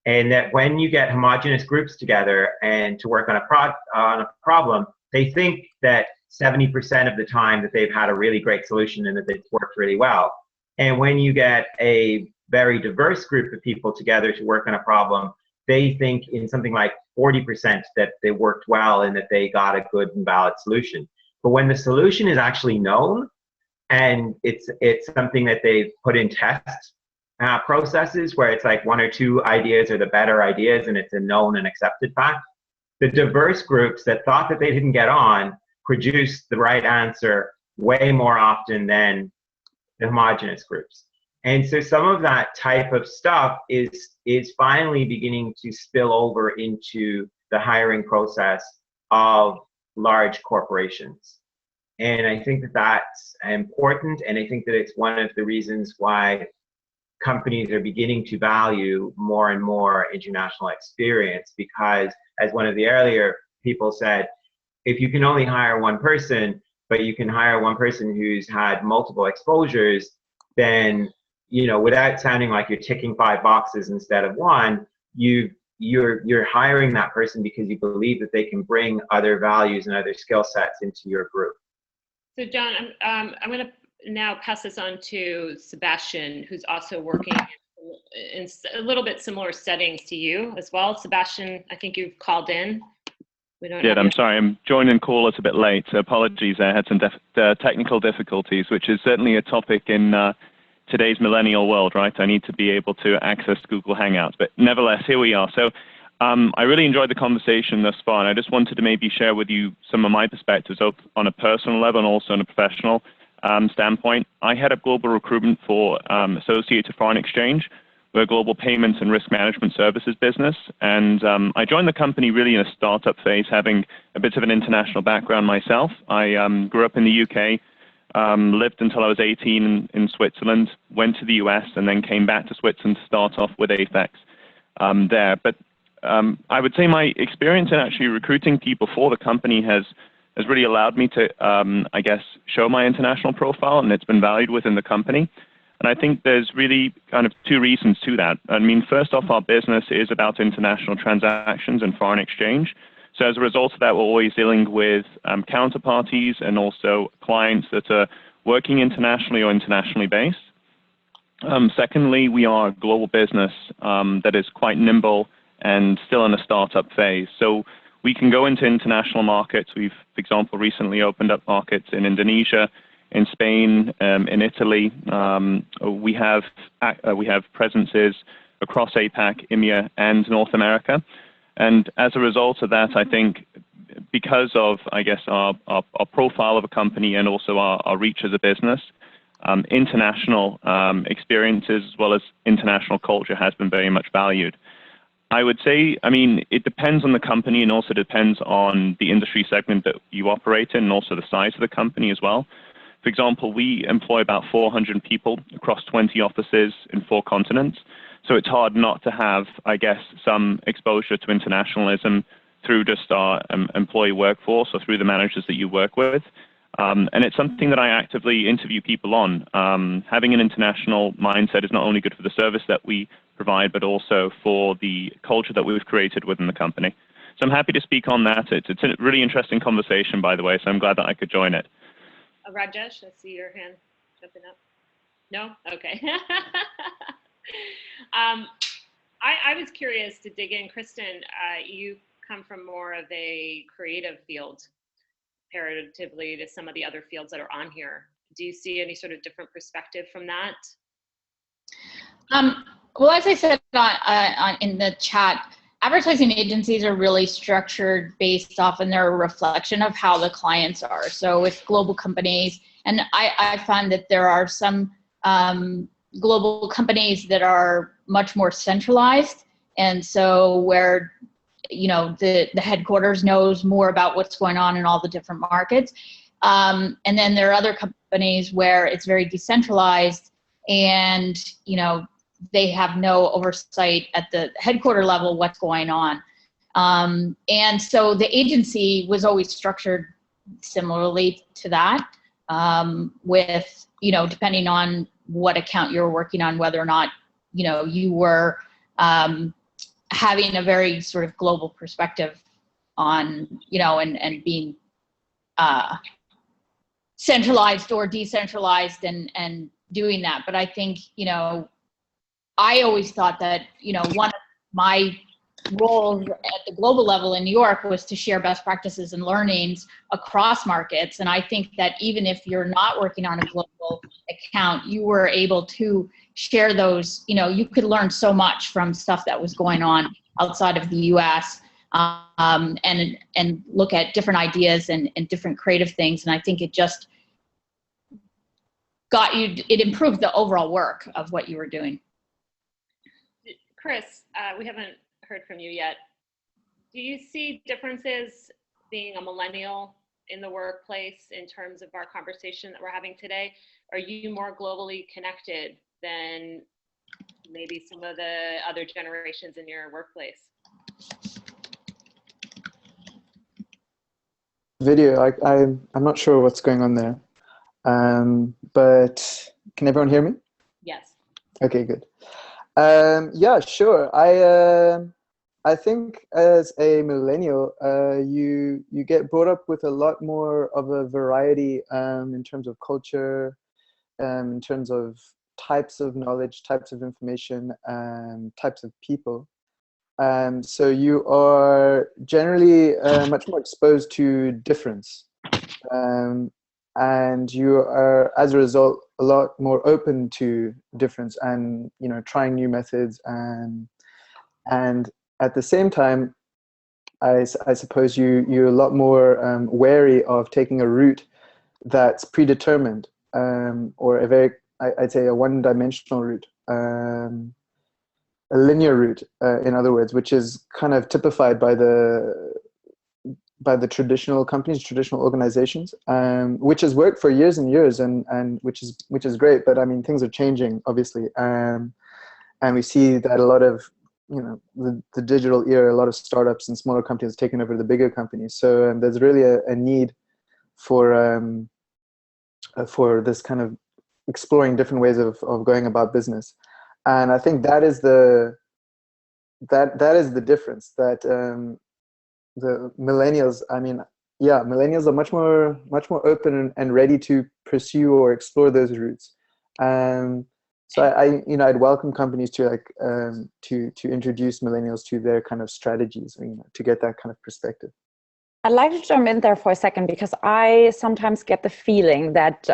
And that when you get homogenous groups together and to work on a problem, they think that 70% of the time that they've had a really great solution and that it's worked really well. And when you get a very diverse group of people together to work on a problem, they think in something like 40% that they worked well and that they got a good and valid solution. But when the solution is actually known and it's something that they've put in test processes where it's like one or two ideas are the better ideas and it's a known and accepted fact, the diverse groups that thought that they didn't get on produce the right answer way more often than the homogenous groups. And so some of that type of stuff is finally beginning to spill over into the hiring process of large corporations. And I think that that's important, and I think that it's one of the reasons why companies are beginning to value more and more international experience, because as one of the earlier people said, if you can only hire one person, but you can hire one person who's had multiple exposures, then, you know, without sounding like you're ticking 5 boxes instead of one, you're hiring that person because you believe that they can bring other values and other skill sets into your group.
So John, I'm going to now pass this on to Sebastian, who's also working in a little bit similar settings to you as well. Sebastian, I think you've called in.
I'm sorry, I'm joining call a bit late. So apologies, I had some technical difficulties, which is certainly a topic in today's millennial world, right? I need to be able to access Google Hangouts, but nevertheless, here we are. So I really enjoyed the conversation thus far, and I just wanted to maybe share with you some of my perspectives both on a personal level and also on a professional standpoint. I head up global recruitment for Associated Foreign Exchange. We're a global payments and risk management services business. And I joined the company really in a startup phase, having a bit of an international background myself. I grew up in the UK, lived until I was 18 in Switzerland, went to the US, and then came back to Switzerland to start off with Apex there. But I would say my experience in actually recruiting people for the company has really allowed me to, I guess, show my international profile, and it's been valued within the company. And I think there's really kind of two reasons to that. I mean, first off, our business is about international transactions and foreign exchange. So as a result of that, we're always dealing with counterparties and also clients that are working internationally or internationally based. Secondly, we are a global business that is quite nimble and still in a startup phase. So we can go into international markets. We've, for example, recently opened up markets in Indonesia, in Spain, in Italy. We have presences across APAC, EMEA, and North America. And as a result of that, I think because of, I guess, our profile of a company and also our reach as a business, international experiences as well as international culture has been very much valued. I would say, I mean, it depends on the company and also depends on the industry segment that you operate in and also the size of the company as well. For example, we employ about 400 people across 20 offices in 4 continents. So it's hard not to have, I guess, some exposure to internationalism through just our employee workforce or through the managers that you work with. And it's something that I actively interview people on. Having an international mindset is not only good for the service that we provide, but also for the culture that we've created within the company. So I'm happy to speak on that. It's a really interesting conversation, by the way, so I'm glad that I could join it.
Rajesh, I see your hand jumping up. No? Okay. I was curious to dig in. Kristen, you come from more of a creative field comparatively to some of the other fields that are on here. Do you see any sort of different perspective from that?
Well, as I said in the chat, advertising agencies are really structured based off, and they're a reflection of how the clients are. So with global companies, and I find that there are some global companies that are much more centralized, and so where the headquarters knows more about what's going on in all the different markets, and then there are other companies where it's very decentralized, and they have no oversight at the headquarter level what's going on. And so the agency was always structured similarly to that, with, depending on what account you're working on, whether or not, you were having a very sort of global perspective on, and being centralized or decentralized and doing that. But I think, I always thought that, one of my roles at the global level in New York was to share best practices and learnings across markets. And I think that even if you're not working on a global account, you were able to share those, you could learn so much from stuff that was going on outside of the US, and look at different ideas and different creative things. And I think it just it improved the overall work of what you were doing.
Chris, we haven't heard from you yet. Do you see differences being a millennial in the workplace in terms of our conversation that we're having today? Are you more globally connected than maybe some of the other generations in your workplace?
Video, I'm not sure what's going on there, but can everyone hear me?
Yes.
Okay, good. Yeah, sure. I think as a millennial, you get brought up with a lot more of a variety in terms of culture, in terms of types of knowledge, types of information, types of people. So you are generally much more exposed to difference. And you are, as a result, a lot more open to difference and trying new methods, and at the same time, I suppose you're a lot more wary of taking a route that's predetermined, or a very, I'd say, a one-dimensional route, a linear route, in other words, which is kind of typified by the traditional companies, traditional organizations, which has worked for years and years, and which is great. But I mean, things are changing, obviously, and we see that a lot of the digital era, a lot of startups and smaller companies taking over the bigger companies. So there's really a need for this kind of exploring different ways of going about business, and I think that is the difference that. The millennials, millennials are much more open and ready to pursue or explore those routes. So I'd welcome companies to to introduce millennials to their kind of strategies, to get that kind of perspective.
I'd like to jump in there for a second, because I sometimes get the feeling that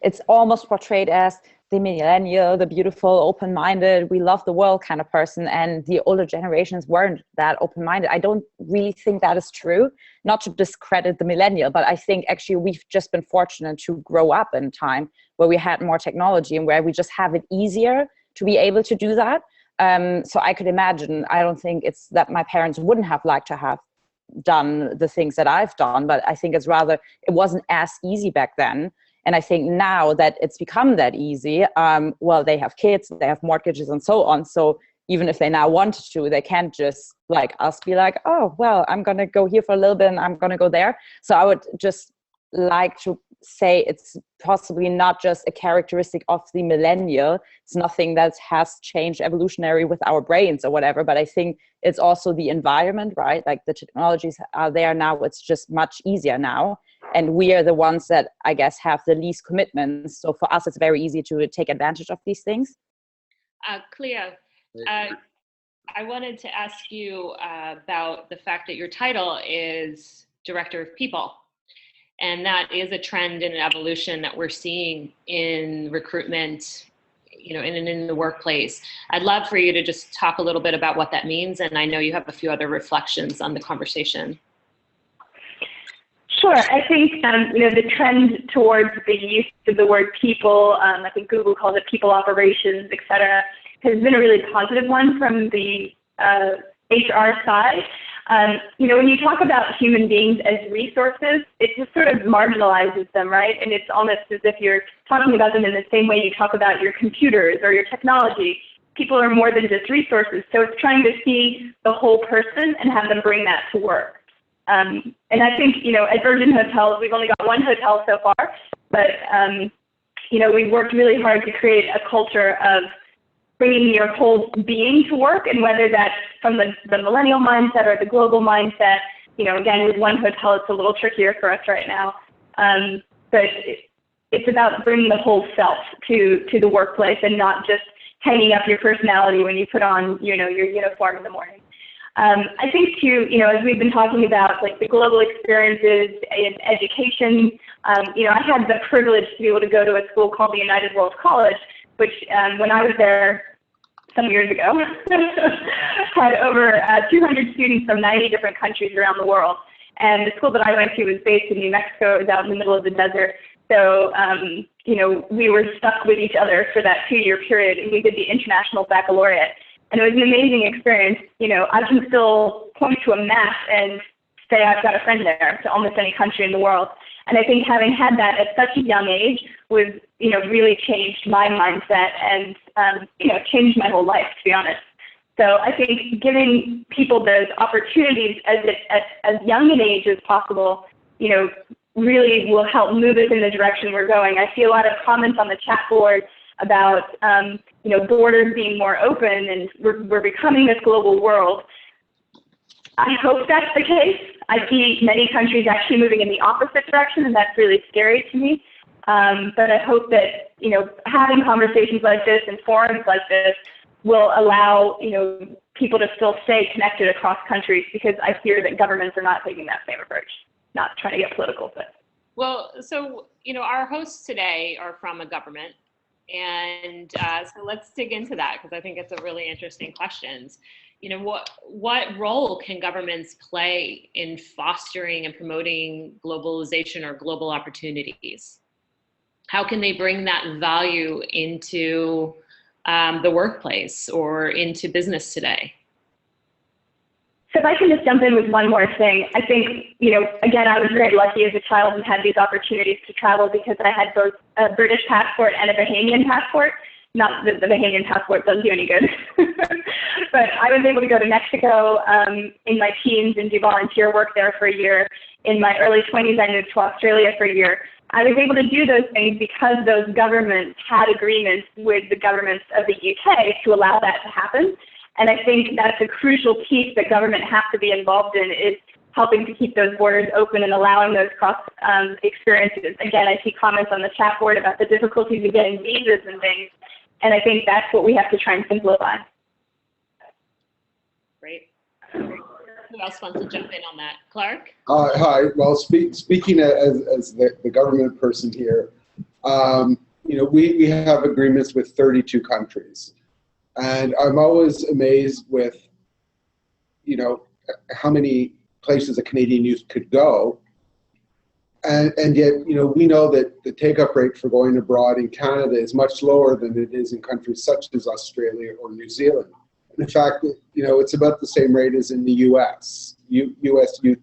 it's almost portrayed as the millennial, the beautiful, open-minded, we love the world kind of person, and the older generations weren't that open-minded. I don't really think that is true. Not to discredit the millennial, but I think actually we've just been fortunate to grow up in a time where we had more technology and where we just have it easier to be able to do that. So I could imagine, I don't think it's that my parents wouldn't have liked to have done the things that I've done, but I think it's rather, it wasn't as easy back then. And I think now that it's become that easy, well, they have kids, they have mortgages and so on. So even if they now want to, they can't just like us be like, oh, well, I'm going to go here for a little bit and I'm going to go there. So I would just like to say it's possibly not just a characteristic of the millennial. It's nothing that has changed evolutionary with our brains or whatever, but I think it's also the environment, right? Like the technologies are there now, it's just much easier now. And we are the ones that I guess have the least commitments. So for us, it's very easy to take advantage of these things.
Cleo, I wanted to ask you about the fact that your title is Director of People. And that is a trend and an evolution that we're seeing in recruitment, you know, in the workplace. I'd love for you to just talk a little bit about what that means. And I know you have a few other reflections on the conversation.
Sure. I think, you know, the trend towards the use of the word people, I think Google calls it people operations, et cetera, has been a really positive one from the HR side. You know, when you talk about human beings as resources, it just sort of marginalizes them, right? And it's almost as if you're talking about them in the same way you talk about your computers or your technology. People are more than just resources. So it's trying to see the whole person and have them bring that to work. And I think, you know, at Virgin Hotels, we've only got one hotel so far, but, you know, we've worked really hard to create a culture of bringing your whole being to work, and whether that's from the millennial mindset or the global mindset. You know, again, with one hotel, it's a little trickier for us right now. But it's about bringing the whole self to the workplace and not just hanging up your personality when you put on, you know, your uniform in the morning. I think too, you know, as we've been talking about like the global experiences in education, you know, I had the privilege to be able to go to a school called the United World College, which when I was there some years ago, had over 200 students from 90 different countries around the world. And the school that I went to was based in New Mexico. It was out in the middle of the desert. So, you know, we were stuck with each other for that 2-year period, and we did the International Baccalaureate. And it was an amazing experience. You know, I can still point to a map and say I've got a friend there to almost any country in the world. And I think having had that at such a young age was, you know, really changed my mindset and, you know, changed my whole life, to be honest. So I think giving people those opportunities as young an age as possible, you know, really will help move us in the direction we're going. I see a lot of comments on the chat board about, you know, borders being more open and we're becoming this global world. I hope that's the case. I see many countries actually moving in the opposite direction, and that's really scary to me. But I hope that, you know, having conversations like this and forums like this will allow, you know, people to still stay connected across countries, because I fear that governments are not taking that same approach, not trying to get political. But.
Well, so, you know, our hosts today are from a government. And so let's dig into that, because I think it's a really interesting question. You know, what role can governments play in fostering and promoting globalization or global opportunities? How can they bring that value into the workplace or into business today?
So if I can just jump in with one more thing, I think, you know, again, I was very lucky as a child and had these opportunities to travel because I had both a British passport and a Bahamian passport. Not that the Bahamian passport doesn't do any good, but I was able to go to Mexico in my teens and do volunteer work there for a year. In my early 20s, I moved to Australia for a year. I was able to do those things because those governments had agreements with the governments of the UK to allow that to happen. And I think that's a crucial piece that government has to be involved in, is helping to keep those borders open and allowing those cross experiences. Again, I see comments on the chat board about the difficulties of getting visas and things. And I think that's what we have to try and simplify.
Great. Who else wants to jump in on that? Clark?
Hi. Well, speaking as the government person here, you know, we have agreements with 32 countries. And I'm always amazed with, you know, how many places a Canadian youth could go. And yet, you know, we know that the take-up rate for going abroad in Canada is much lower than it is in countries such as Australia or New Zealand. And in fact, you know, it's about the same rate as in the U.S. U.S. youth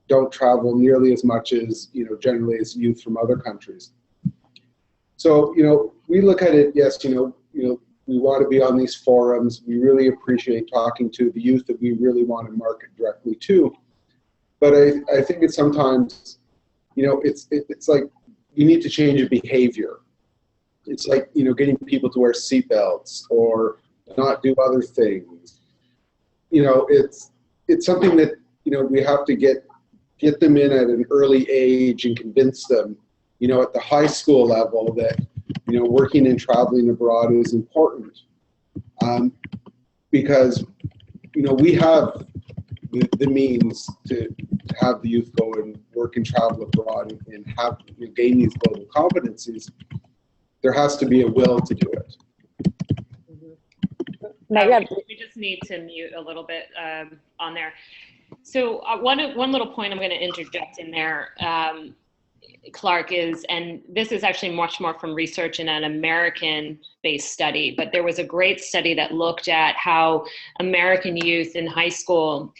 don't travel nearly as much as, you know, generally as youth from other countries. So, we look at it, yes, we want to be on these forums. We really appreciate talking to the youth that we really want to market directly to. But I think it's sometimes, it's like you need to change your behavior. It's like, getting people to wear seatbelts or not do other things. It's something that, we have to get them in at an early age and convince them, at the high school level that, working and traveling abroad is important. Because, we have the means to have the youth go and work and travel abroad and have gain these global competencies. There has to be a will to do it.
We just need to mute a little bit on there. So one little point I'm going to interject in there, Clark, is, and this is actually much more from research in an American-based study, but there was a great study that looked at how American youth in high school,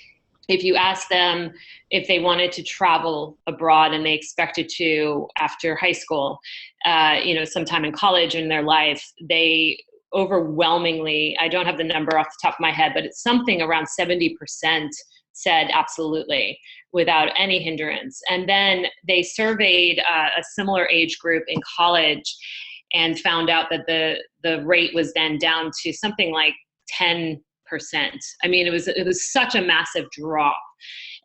if you ask them if they wanted to travel abroad and they expected to after high school, sometime in college in their life, they overwhelmingly, I don't have the number off the top of my head, but it's something around 70% said absolutely without any hindrance. And then they surveyed a similar age group in college and found out that the rate was then down to something like 10%. I mean, it was such a massive drop.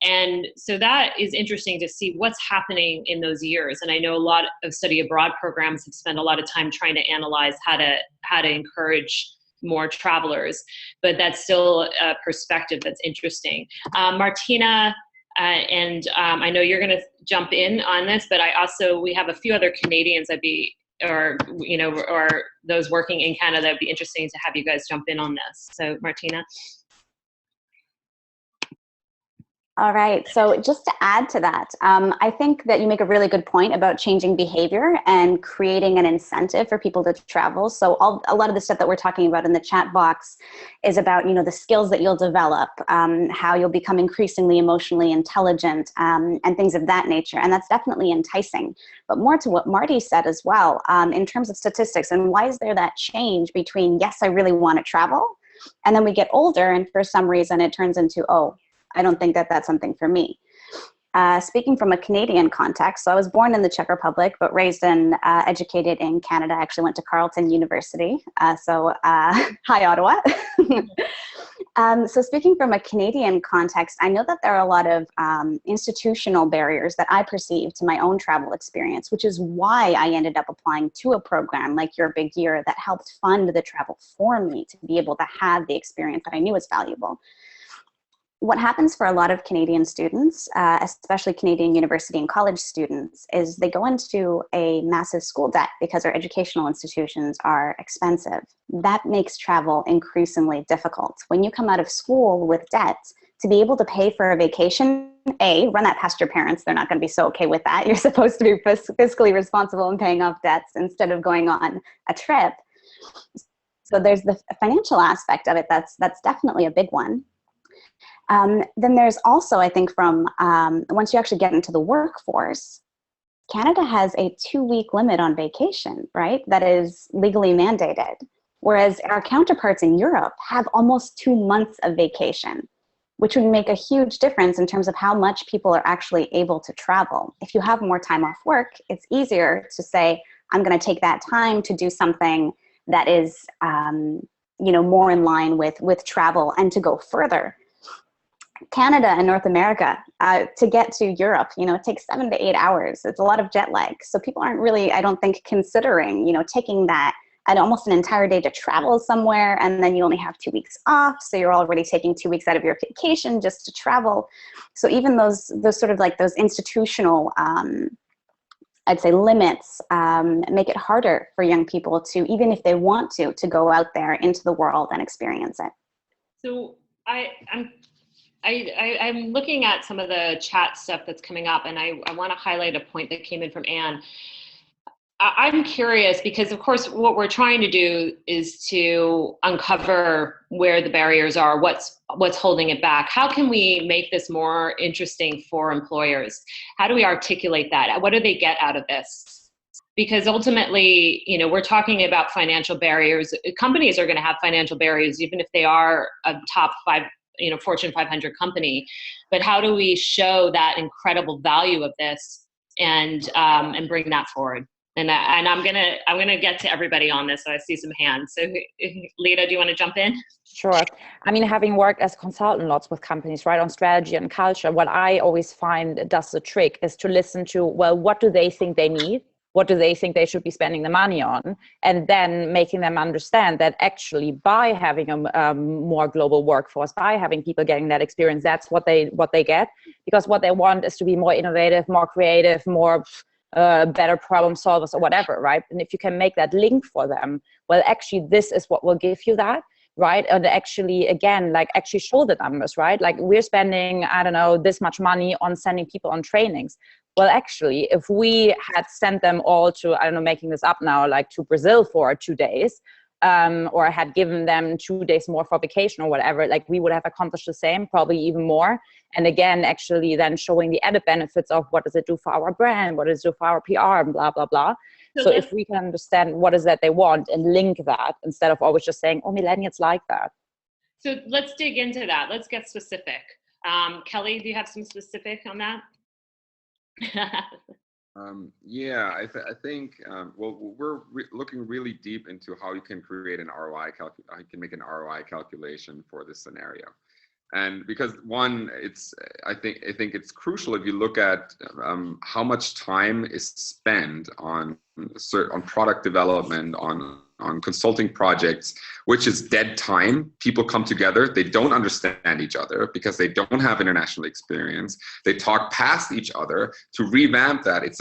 And so that is interesting to see what's happening in those years. And I know a lot of study abroad programs have spent a lot of time trying to analyze how to encourage more travelers, but that's still a perspective that's interesting. Martina, and I know you're going to jump in on this, but we have a few other Canadians or those working in Canada. It'd be interesting to have you guys jump in on this. So Martina.
All right, so just to add to that, I think that you make a really good point about changing behavior and creating an incentive for people to travel. So a lot of the stuff that we're talking about in the chat box is about, the skills that you'll develop, how you'll become increasingly emotionally intelligent, and things of that nature. And that's definitely enticing. But more to what Marty said as well, in terms of statistics, and why is there that change between, yes, I really want to travel, and then we get older and for some reason it turns into, oh, I don't think that that's something for me. Speaking from a Canadian context, so I was born in the Czech Republic, but raised and educated in Canada. I actually went to Carleton University. Hi, Ottawa. So speaking from a Canadian context, I know that there are a lot of institutional barriers that I perceive to my own travel experience, which is why I ended up applying to a program like Your Big Year that helped fund the travel for me to be able to have the experience that I knew was valuable. What happens for a lot of Canadian students, especially Canadian university and college students, is they go into a massive school debt because our educational institutions are expensive. That makes travel increasingly difficult. When you come out of school with debt, to be able to pay for a vacation, run that past your parents. They're not going to be so okay with that. You're supposed to be fiscally responsible and paying off debts instead of going on a trip. So there's the financial aspect of it. That's definitely a big one. Then there's also, I think, from once you actually get into the workforce, Canada has a 2-week limit on vacation, right? That is legally mandated. Whereas our counterparts in Europe have almost 2 months of vacation, which would make a huge difference in terms of how much people are actually able to travel. If you have more time off work, it's easier to say, I'm going to take that time to do something that is, more in line with travel and to go further. Canada and North America, to get to Europe, it takes 7 to 8 hours. It's a lot of jet lag. So people aren't really, I don't think, considering, taking that at almost an entire day to travel somewhere, and then you only have 2 weeks off. So you're already taking 2 weeks out of your vacation just to travel. So even those sort of like those institutional, I'd say, limits make it harder for young people to, even if they want to go out there into the world and experience it.
So I'm looking at some of the chat stuff that's coming up, and I want to highlight a point that came in from Anne. I'm curious because, of course, what we're trying to do is to uncover where the barriers are, what's holding it back. How can we make this more interesting for employers? How do we articulate that? What do they get out of this? because ultimately, you know, we're talking about financial barriers. Companies are going to have financial barriers, even if they are a top 5, you know, Fortune 500 company. But how do we show that incredible value of this and bring that forward? And I'm gonna get to everybody on this. So I see some hands. So Lita, do you want to jump in?
Sure. I mean, having worked as a consultant lots with companies, right, on strategy and culture, what I always find does the trick is to listen to, well, what do they think they need? What do they think they should be spending the money on? And then making them understand that actually by having a more global workforce, by having people getting that experience, that's what they get. Because what they want is to be more innovative, more creative, more better problem solvers or whatever, right? And if you can make that link for them, well, actually, this is what will give you that. Right. And actually, again, like actually show the numbers, right? Like we're spending, I don't know, this much money on sending people on trainings. Well, actually, if we had sent them all to, I don't know, making this up now, like to Brazil for 2 days, or had given them 2 days more for vacation or whatever, like we would have accomplished the same, probably even more. And again, actually then showing the added benefits of what does it do for our brand, what does it do for our PR, and blah, blah, blah. So if we can understand what is that they want and link that instead of always just saying, oh, millennials like that.
So let's dig into that. Let's get specific. Kelly, do you have some specific on that?
Yeah, I think, well, we're looking really deep into how you can create an ROI how you can make an ROI calculation for this scenario. And because one, I think it's crucial if you look at how much time is spent on product development, on consulting projects, which is dead time. People come together, they don't understand each other because they don't have international experience. They talk past each other. To revamp that, it's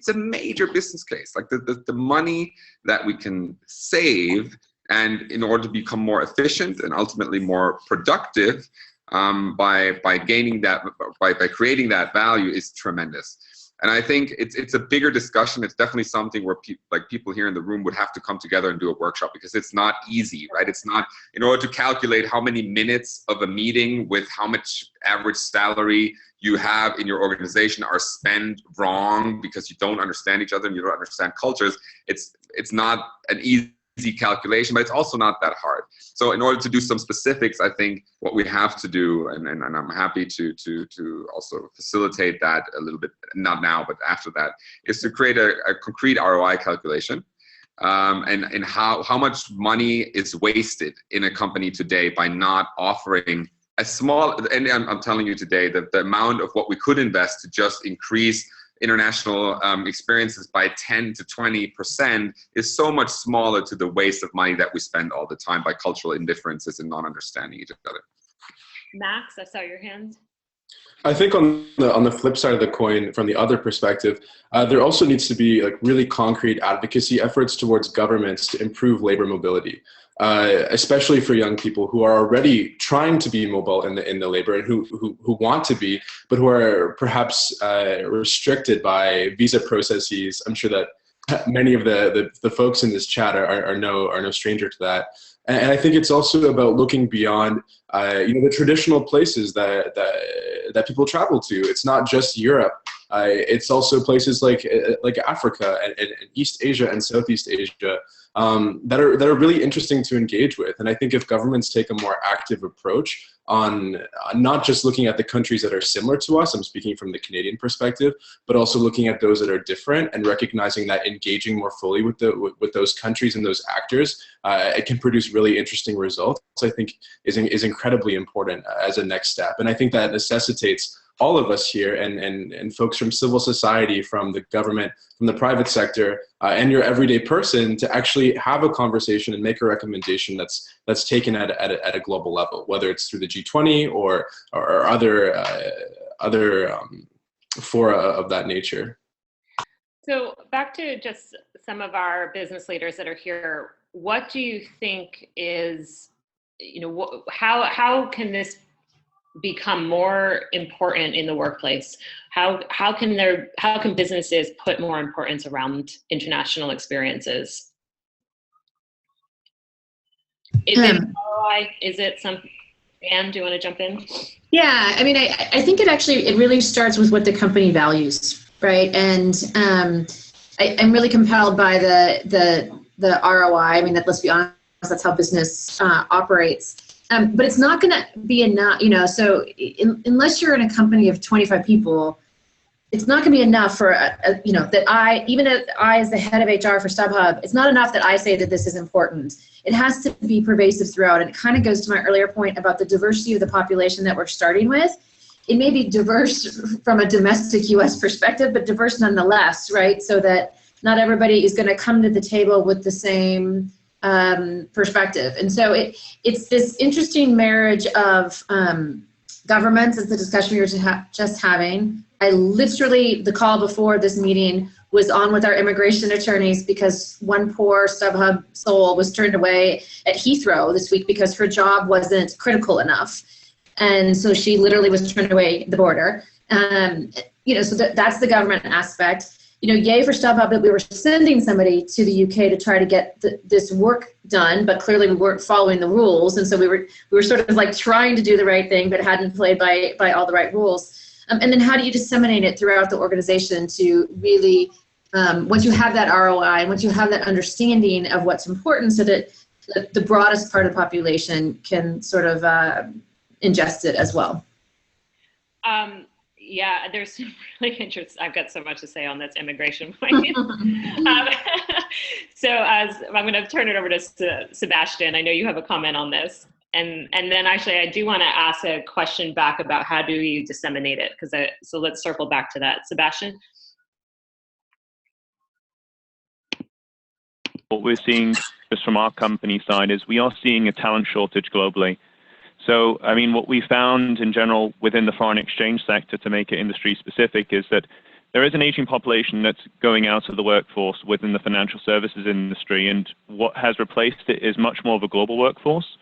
a major business case. Like the money that we can save, and in order to become more efficient and ultimately more productive, by gaining that, by creating that value is tremendous. And I think it's a bigger discussion. It's definitely something where people here in the room would have to come together and do a workshop, because it's not easy, right? It's not, in order to calculate how many minutes of a meeting with how much average salary you have in your organization are spent wrong because you don't understand each other and you don't understand cultures. It's not an easy calculation, but it's also not that hard. So in order to do some specifics, I think what we have to do, and I'm happy to also facilitate that a little bit, not now, but after that, is to create a concrete ROI calculation, and how much money is wasted in a company today by not offering a small, and I'm telling you today that the amount of what we could invest to just increase international experiences by 10 to 20% is so much smaller to the waste of money that we spend all the time by cultural indifferences and not understanding each other.
Max, I saw your hand.
I think on the flip side of the coin, from the other perspective, there also needs to be like really concrete advocacy efforts towards governments to improve labor mobility. Especially for young people who are already trying to be mobile in the labor, and who want to be, but who are perhaps restricted by visa processes. I'm sure that many of the folks in this chat are no stranger to that. And I think it's also about looking beyond the traditional places that people travel to. It's not just Europe. It's also places like Africa and East Asia and Southeast Asia. That are really interesting to engage with. And I think if governments take a more active approach on not just looking at the countries that are similar to us, I'm speaking from the Canadian perspective, but also looking at those that are different and recognizing that engaging more fully with those countries and those actors, it can produce really interesting results, I think is incredibly important as a next step. And I think that necessitates all of us here and folks from civil society, from the government, from the private sector, and your everyday person to actually have a conversation and make a recommendation that's taken at a global level, whether it's through the G20 or other fora of that nature.
So back to just some of our business leaders that are here, what do you think is, how can this become more important in the workplace? How can businesses put more importance around international experiences? Is it ROI? Is it some? Anne, do you want to jump in?
Yeah, I mean, I think it really starts with what the company values, right? And I'm really compelled by the ROI. I mean, let's be honest, that's how business operates. But it's not going to be enough, so unless you're in a company of 25 people, it's not going to be enough for, that I, as the head of HR for StubHub, it's not enough that I say that this is important. It has to be pervasive throughout. And it kind of goes to my earlier point about the diversity of the population that we're starting with. It may be diverse from a domestic US perspective, but diverse nonetheless, right? So that not everybody is going to come to the table with the same perspective. And so it's this interesting marriage of governments, is the discussion we were just having. I literally, the call before this meeting was on with our immigration attorneys because one poor StubHub soul was turned away at Heathrow this week because her job wasn't critical enough. And so she literally was turned away at the border. So that's the government aspect. Yay for StubHub that we were sending somebody to the UK to try to get this work done, but clearly we weren't following the rules. And so we were sort of like trying to do the right thing, but hadn't played by all the right rules. And then how do you disseminate it throughout the organization to really, once you have that ROI, and once you have that understanding of what's important so that the broadest part of the population can sort of ingest it as well.
Yeah, there's some really interesting, I've got so much to say on this immigration point. So I'm going to turn it over to Sebastian. I know you have a comment on this. And then actually I do want to ask a question back about how do you disseminate it? So let's circle back to that. Sebastian?
What we're seeing just from our company side is we are seeing a talent shortage globally. So, I mean, what we found in general within the foreign exchange sector, to make it industry specific, is that there is an aging population that's going out of the workforce within the financial services industry. And what has replaced it is much more of a global workforce,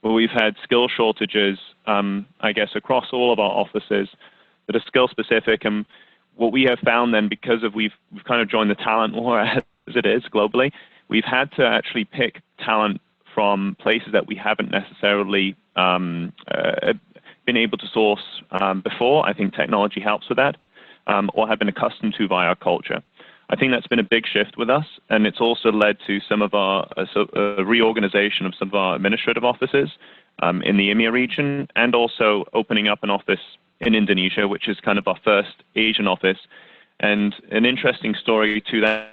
where we've had skill shortages, I guess, across all of our offices that are skill specific. And what we have found then, because we've kind of joined the talent war as it is globally, we've had to actually pick talent from places that we haven't necessarily been able to source before. I think technology helps with that, or have been accustomed to via our culture. I think that's been a big shift with us, and it's also led to some of our reorganization of some of our administrative offices in the EMEA region, and also opening up an office in Indonesia, which is kind of our first Asian office. And an interesting story to that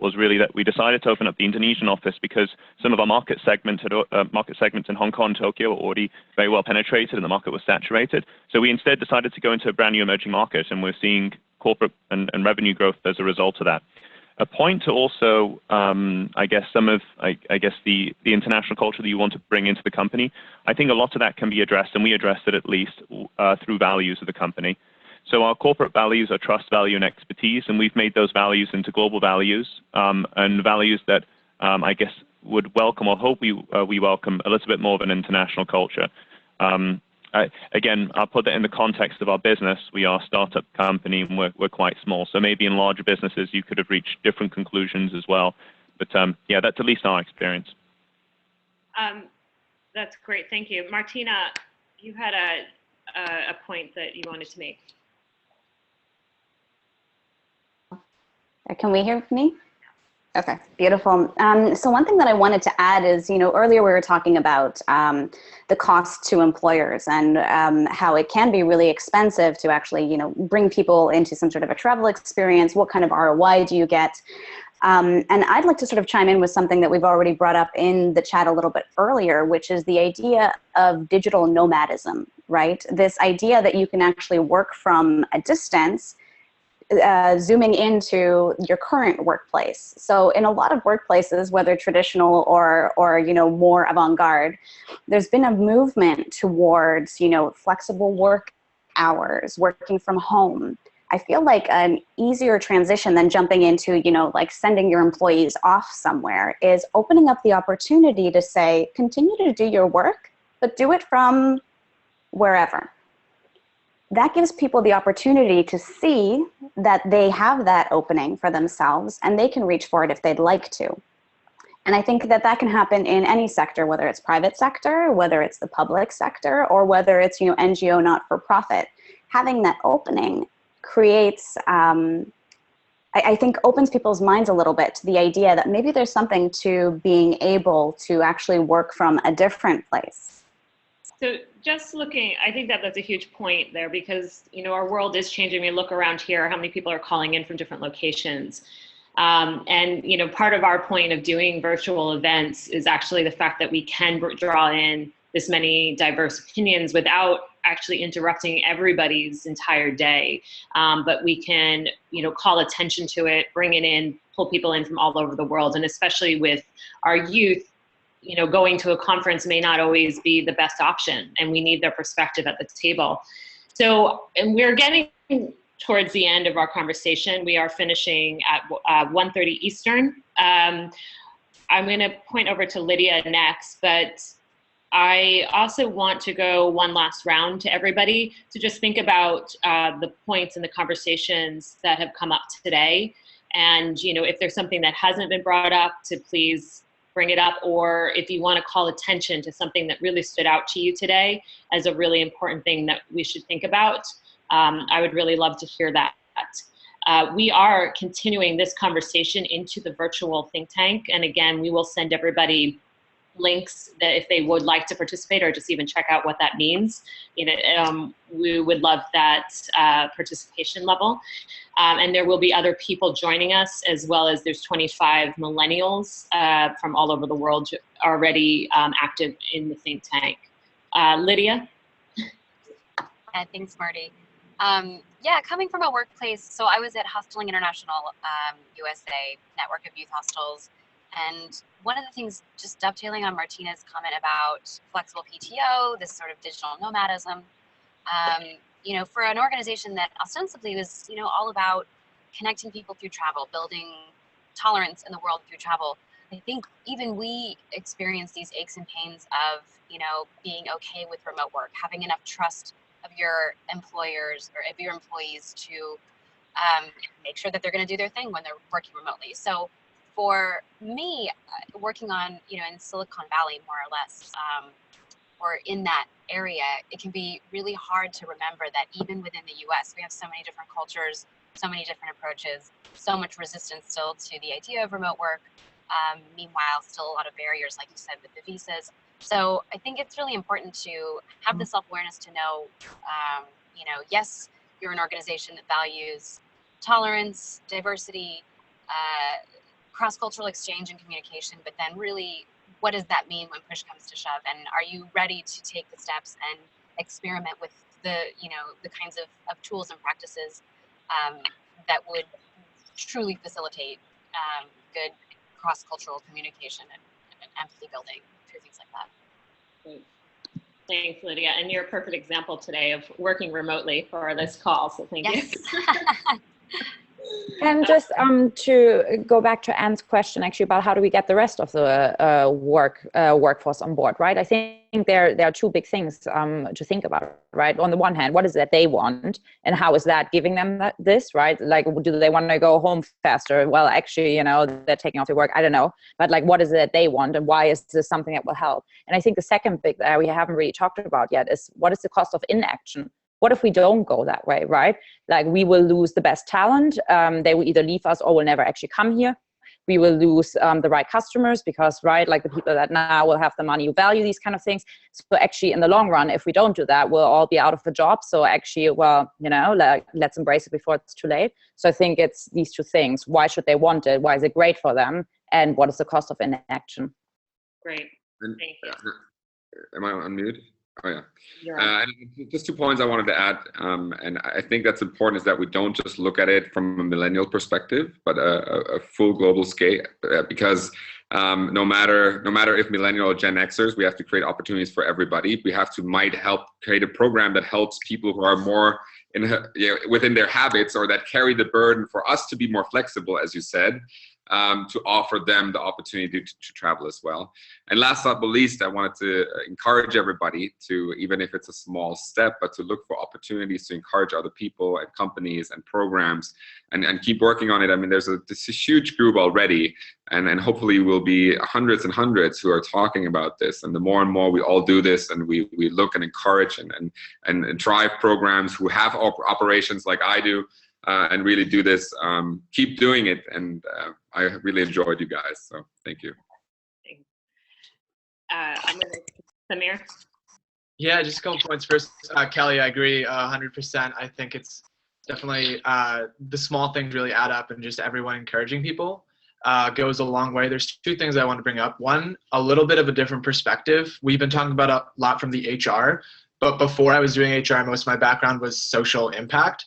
was really that we decided to open up the Indonesian office because some of our market segments in Hong Kong and Tokyo were already very well penetrated and the market was saturated. So we instead decided to go into a brand new emerging market, and we're seeing corporate and revenue growth as a result of that. A point to also, I guess, some of, I guess, the international culture that you want to bring into the company, I think a lot of that can be addressed, and we addressed it at least through values of the company. So our corporate values are trust, value, and expertise, and we've made those values into global values, and values that I guess would welcome, or hope we welcome, a little bit more of an international culture. Again, I'll put that in the context of our business. We are a startup company, and we're quite small. So maybe in larger businesses, you could have reached different conclusions as well. But yeah, that's at least our experience.
That's great. Thank you. Martina, you had a point that you wanted to make.
Can we hear me? Okay, beautiful. So one thing that I wanted to add is, earlier we were talking about the cost to employers and how it can be really expensive to actually, bring people into some sort of a travel experience. What kind of ROI do you get? And I'd like to sort of chime in with something that we've already brought up in the chat a little bit earlier, which is the idea of digital nomadism, right? This idea that you can actually work from a distance, zooming into your current workplace. So in a lot of workplaces, whether traditional or more avant-garde, there's been a movement towards, flexible work hours, working from home. I feel like an easier transition than jumping into, like sending your employees off somewhere is opening up the opportunity to say, continue to do your work, but do it from wherever. That gives people the opportunity to see that they have that opening for themselves and they can reach for it if they'd like to. And I think that can happen in any sector, whether it's private sector, whether it's the public sector, or whether it's, NGO, not-for-profit. Having that opening creates I think opens people's minds a little bit to the idea that maybe there's something to being able to actually work from a different place.
So just looking, I think that that's a huge point there, because, you know, our world is changing. We look around here, how many people are calling in from different locations. And, you know, part of our point of doing virtual events is actually the fact that we can draw in this many diverse opinions without actually interrupting everybody's entire day. But we can, you know, call attention to it, bring it in, pull people in from all over the world. And especially with our youth, you know, going to a conference may not always be the best option, and we need their perspective at the table. So, and we're getting towards the end of our conversation. We are finishing at 1:30 Eastern. I'm going to point over to Lydia next, but I also want to go one last round to everybody to just think about the points and the conversations that have come up today. And, you know, if there's something that hasn't been brought up, to please bring it up, or if you want to call attention to something that really stood out to you today as a really important thing that we should think about, I would really love to hear that. We are continuing this conversation into the virtual think tank. And again, we will send everybody links that if they would like to participate or just even check out what that means. You know, we would love that participation level. And there will be other people joining us, as well as there's 25 millennials from all over the world already active in the think tank. Lydia?
Thanks, Marty. Yeah, coming from a workplace, so I was at Hosteling International USA, network of youth hostels. And one of the things, just dovetailing on Martina's comment about flexible PTO, this sort of digital nomadism, you know, for an organization that ostensibly was, you know, all about connecting people through travel, building tolerance in the world through travel, I think even we experience these aches and pains of, you know, being okay with remote work, having enough trust of your employers or of your employees to make sure that they're going to do their thing when they're working remotely. So for me, working on, you know, in Silicon Valley, more or less, or in that area, it can be really hard to remember that even within the US, we have so many different cultures, so many different approaches, so much resistance still to the idea of remote work. Meanwhile, still a lot of barriers, like you said, with the visas. So I think it's really important to have the self-awareness to know, you know, yes, you're an organization that values tolerance, diversity, cross-cultural exchange and communication, but then really, what does that mean when push comes to shove? And are you ready to take the steps and experiment with the, you know, the kinds of tools and practices that would truly facilitate good cross-cultural communication and empathy building through things like that.
Great. Thanks, Lydia. And you're a perfect example today of working remotely for this call, so thank you.
And just to go back to Anne's question, actually, about how do we get the rest of the workforce on board, right? I think there are two big things to think about, right? On the one hand, what is it that they want, and how is that giving them this, right? Like, do they want to go home faster? Well, actually, you know, they're taking off their work. I don't know, but like, what is it that they want, and why is this something that will help? And I think the second big that we haven't really talked about yet is, what is the cost of inaction? What if we don't go that way, right? Like, we will lose the best talent. They will either leave us or will never actually come here. We will lose the right customers because, right, like the people that now will have the money who value these kind of things. So actually, in the long run, if we don't do that, we'll all be out of a job. So actually, well, you know, let's embrace it before it's too late. So I think it's these two things. Why should they want it? Why is it great for them? And what is the cost of inaction?
Great. Thank you.
Am I on mute? Oh yeah. Just 2 points I wanted to add, and I think that's important, is that we don't just look at it from a millennial perspective, but a full global scale, because no matter if millennial or Gen Xers, we have to create opportunities for everybody. We have to help create a program that helps people who are more within their habits, or that carry the burden, for us to be more flexible, as you said, to offer them the opportunity to travel as well. And last but not least, I wanted to encourage everybody to, even if it's a small step, but to look for opportunities to encourage other people and companies and programs, and keep working on it. I mean, there's this huge group already, and hopefully we'll be hundreds and hundreds who are talking about this. And the more and more we all do this, and we look and encourage and drive programs who have operations like I do, and really do this. Keep doing it, and I really enjoyed you guys. So thank you.
I'm gonna Samir.
Yeah, just a couple points. First, Kelly, I agree 100%. I think it's definitely the small things really add up, and just everyone encouraging people goes a long way. There's two things I want to bring up. One, a little bit of a different perspective. We've been talking about a lot from the HR, but before I was doing HR, most of my background was social impact.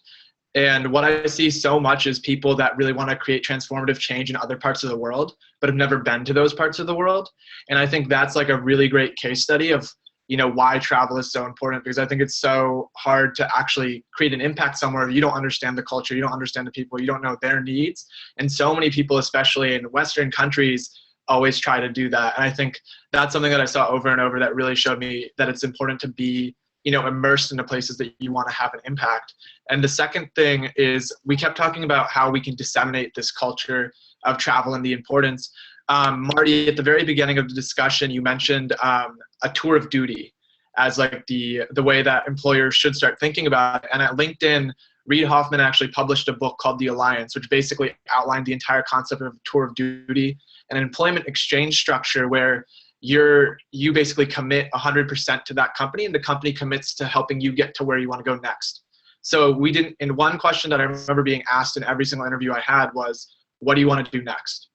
And what I see so much is people that really want to create transformative change in other parts of the world, but have never been to those parts of the world. And I think that's like a really great case study of, you know, why travel is so important, because I think it's so hard to actually create an impact somewhere if you don't understand the culture, you don't understand the people, you don't know their needs. And so many people, especially in Western countries, always try to do that. And I think that's something that I saw over and over that really showed me that it's important to be, you know, immersed in the places that you want to have an impact. And the second thing is we kept talking about how we can disseminate this culture of travel and the importance. Marty, at the very beginning of the discussion, you mentioned a tour of duty as like the way that employers should start thinking about it. And at LinkedIn, Reid Hoffman actually published a book called The Alliance, which basically outlined the entire concept of tour of duty, an employment exchange structure where you basically commit 100% to that company, and the company commits to helping you get to where you want to go next. So we didn't, in one question that I remember being asked in every single interview I had was, what do you want to do next?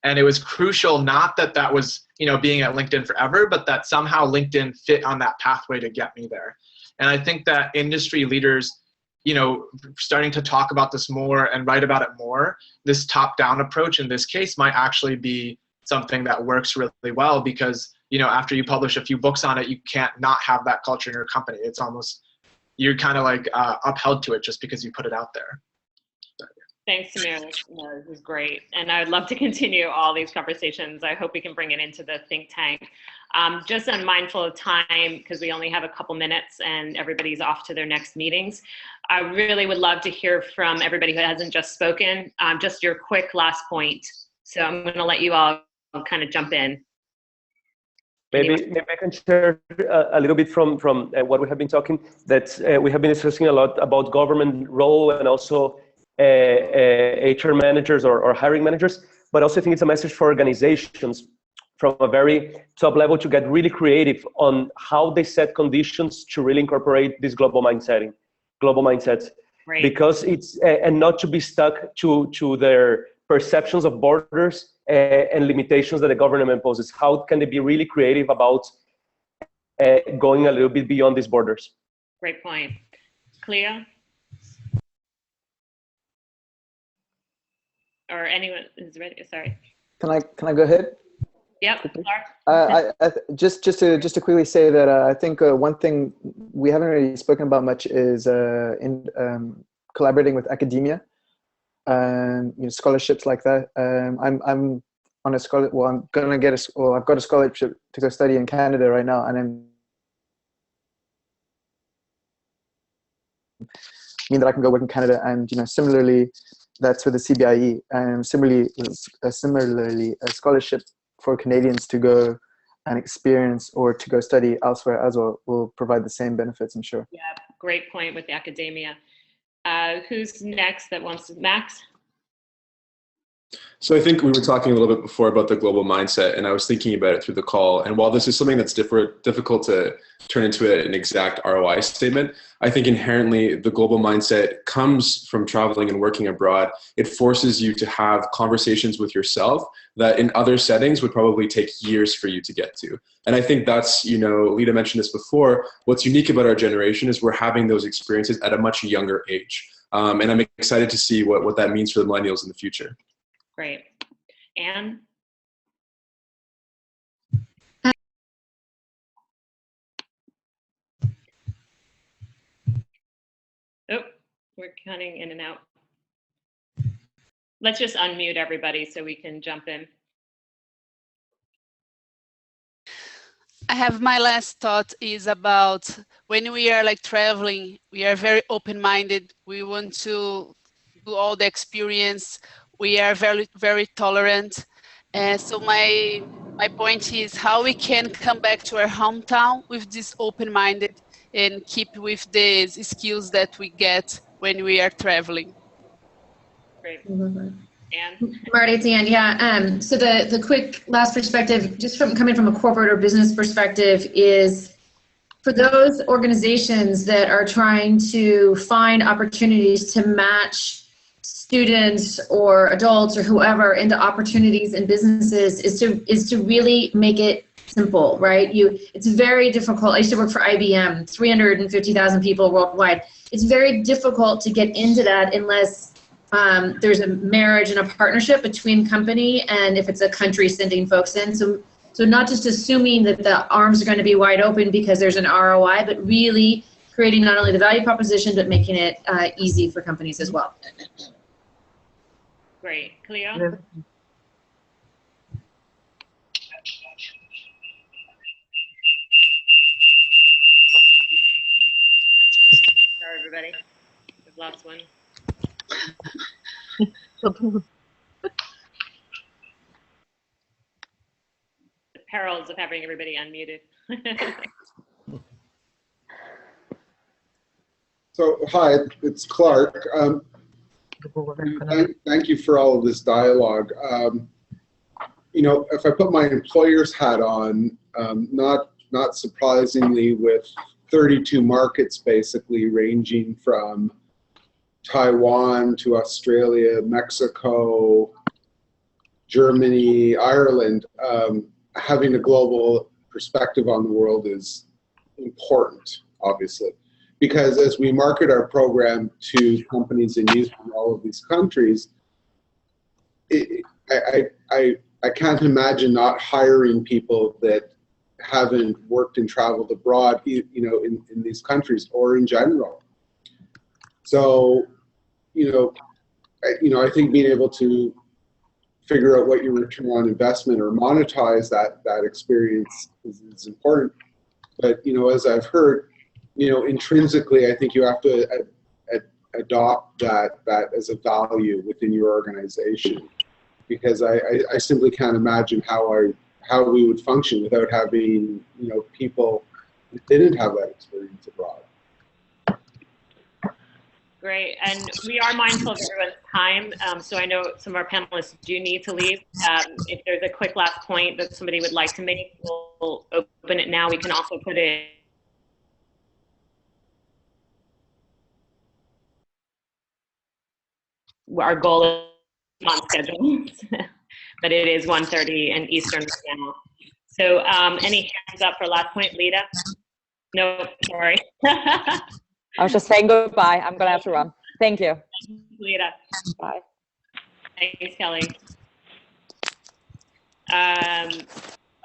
And it was crucial, not that that was, you know, being at LinkedIn forever, but that somehow LinkedIn fit on that pathway to get me there. And I think that industry leaders, you know, starting to talk about this more and write about it more, this top-down approach in this case might actually be something that works really well, because, you know, after you publish a few books on it, you can't not have that culture in your company. It's almost, you're kind of like upheld to it just because you put it out there.
Thanks, Samir. No, this is great. And I would love to continue all these conversations. I hope we can bring it into the think tank. Just I'm mindful of time because we only have a couple minutes and everybody's off to their next meetings. I really would love to hear from everybody who hasn't just spoken, just your quick last point. So I'm going to let you all kind of jump in.
Maybe I can share a little bit from what we have been talking, that we have been discussing a lot about government role and also HR managers or hiring managers, but also I think it's a message for organizations from a very top level to get really creative on how they set conditions to really incorporate this global mindset. Right. Because it's and not to be stuck to their perceptions of borders and limitations that the government imposes. How can they be really creative about going a little bit beyond these borders?
Great point. Cleo? Or anyone is ready? Sorry.
Can I go ahead?
Yep.
Just to quickly say that I think one thing we haven't really spoken about much is collaborating with academia and scholarships like that. I'm on a scholarship. Well, I'm gonna get I've got a scholarship to go study in Canada right now, and then mean that I can go work in Canada. And similarly, that's with the CBIE, and similarly a scholarship for Canadians to go and experience or to go study elsewhere as well will provide the same benefits, I'm sure.
Yeah, great point with the academia. Who's next that wants to, Max?
So I think we were talking a little bit before about the global mindset, and I was thinking about it through the call. And while this is something that's difficult to turn into an exact ROI statement, I think inherently the global mindset comes from traveling and working abroad. It forces you to have conversations with yourself that in other settings would probably take years for you to get to. And I think that's, Lita mentioned this before, what's unique about our generation is we're having those experiences at a much younger age. And I'm excited to see what that means for the millennials in the future.
Great. Anne? Oh, we're cutting in and out. Let's just unmute everybody so we can jump in.
I have my last thought is about when we are traveling, we are very open-minded. We want to do all the experience. We are very, very tolerant. So my point is how we can come back to our hometown with this open-minded and keep with the skills that we get when we are traveling.
Great. Anne?
Marty, it's Anne. Yeah. So the quick last perspective, just from coming from a corporate or business perspective, is for those organizations that are trying to find opportunities to match students or adults or whoever into opportunities in businesses is to really make it simple, right? It's very difficult. I used to work for IBM, 350,000 people worldwide. It's very difficult to get into that unless there's a marriage and a partnership between company and if it's a country sending folks in. So not just assuming that the arms are going to be wide open because there's an ROI, but really creating not only the value proposition, but making it easy for companies as well.
Great. Cleo? Sorry, everybody. We've lost one. The perils of having everybody unmuted.
So, hi, it's Clark. Thank you for all of this dialogue. You know, if I put my employer's hat on, not surprisingly, with 32 markets basically ranging from Taiwan to Australia, Mexico, Germany, Ireland, having a global perspective on the world is important, obviously. Because as we market our program to companies and youth in all of these countries, I can't imagine not hiring people that haven't worked and traveled abroad, you know, in these countries or in general. So, I think being able to figure out what your return on investment or monetize that experience is important. But, as I've heard, intrinsically, I think you have to adopt that as a value within your organization, because I simply can't imagine how we would function without having, people that didn't have that experience abroad.
Great, and we are mindful of everyone's time, so I know some of our panelists do need to leave. If there's a quick last point that somebody would like to make, we'll open it now. We can also put it our goal is on schedule, but it is 1:30 and Eastern now. So any hands up for last point, Lita? No, sorry.
I was just saying goodbye. I'm going to have to run. Thank you.
Lita.
Bye.
Thanks, Kelly.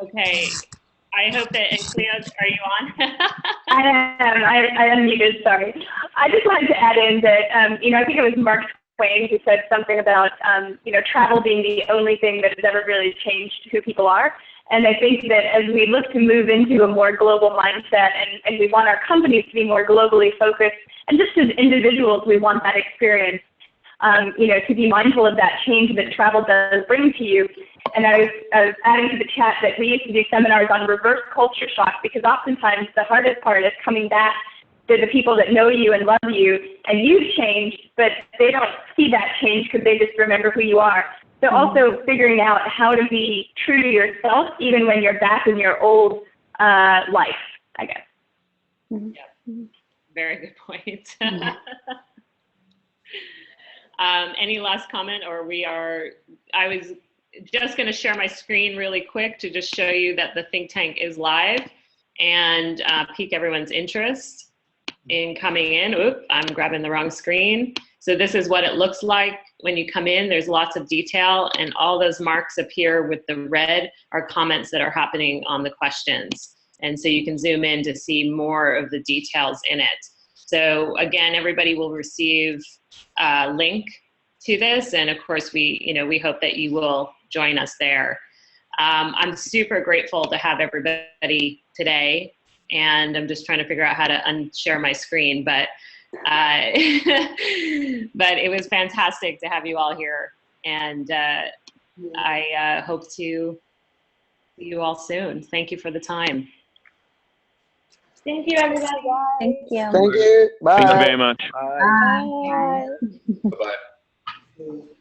Okay. I hope that, and Cleo, are you on?
I am. I unmuted, sorry. I just wanted to add in that, I think it was Mark Twain who said something about, travel being the only thing that has ever really changed who people are. And I think that as we look to move into a more global mindset and we want our companies to be more globally focused, and just as individuals, we want that experience, to be mindful of that change that travel does bring to you. And I was adding to the chat that we used to do seminars on reverse culture shock, because oftentimes the hardest part is coming back to the people that know you and love you, and you've changed, but they don't see that change because they just remember who you are. So also figuring out how to be true to yourself even when you're back in your old life, I guess.
Yeah. Very good point. Any last comment, or I was just going to share my screen really quick to just show you that the think tank is live and pique everyone's interest in coming in. Oop, I'm grabbing the wrong screen. So this is what it looks like when you come in. There's lots of detail, and all those marks appear with the red are comments that are happening on the questions. And so you can zoom in to see more of the details in it. So again, everybody will receive a link to this, and of course we hope that you will join us there. I'm super grateful to have everybody today, and I'm just trying to figure out how to unshare my screen, but it was fantastic to have you all here, and I hope to see you all soon. Thank you for the time.
Thank you, everybody.
Thank you.
Thank you. Bye.
Thank you very much.
Bye.
Bye.
Bye-bye.
Okay.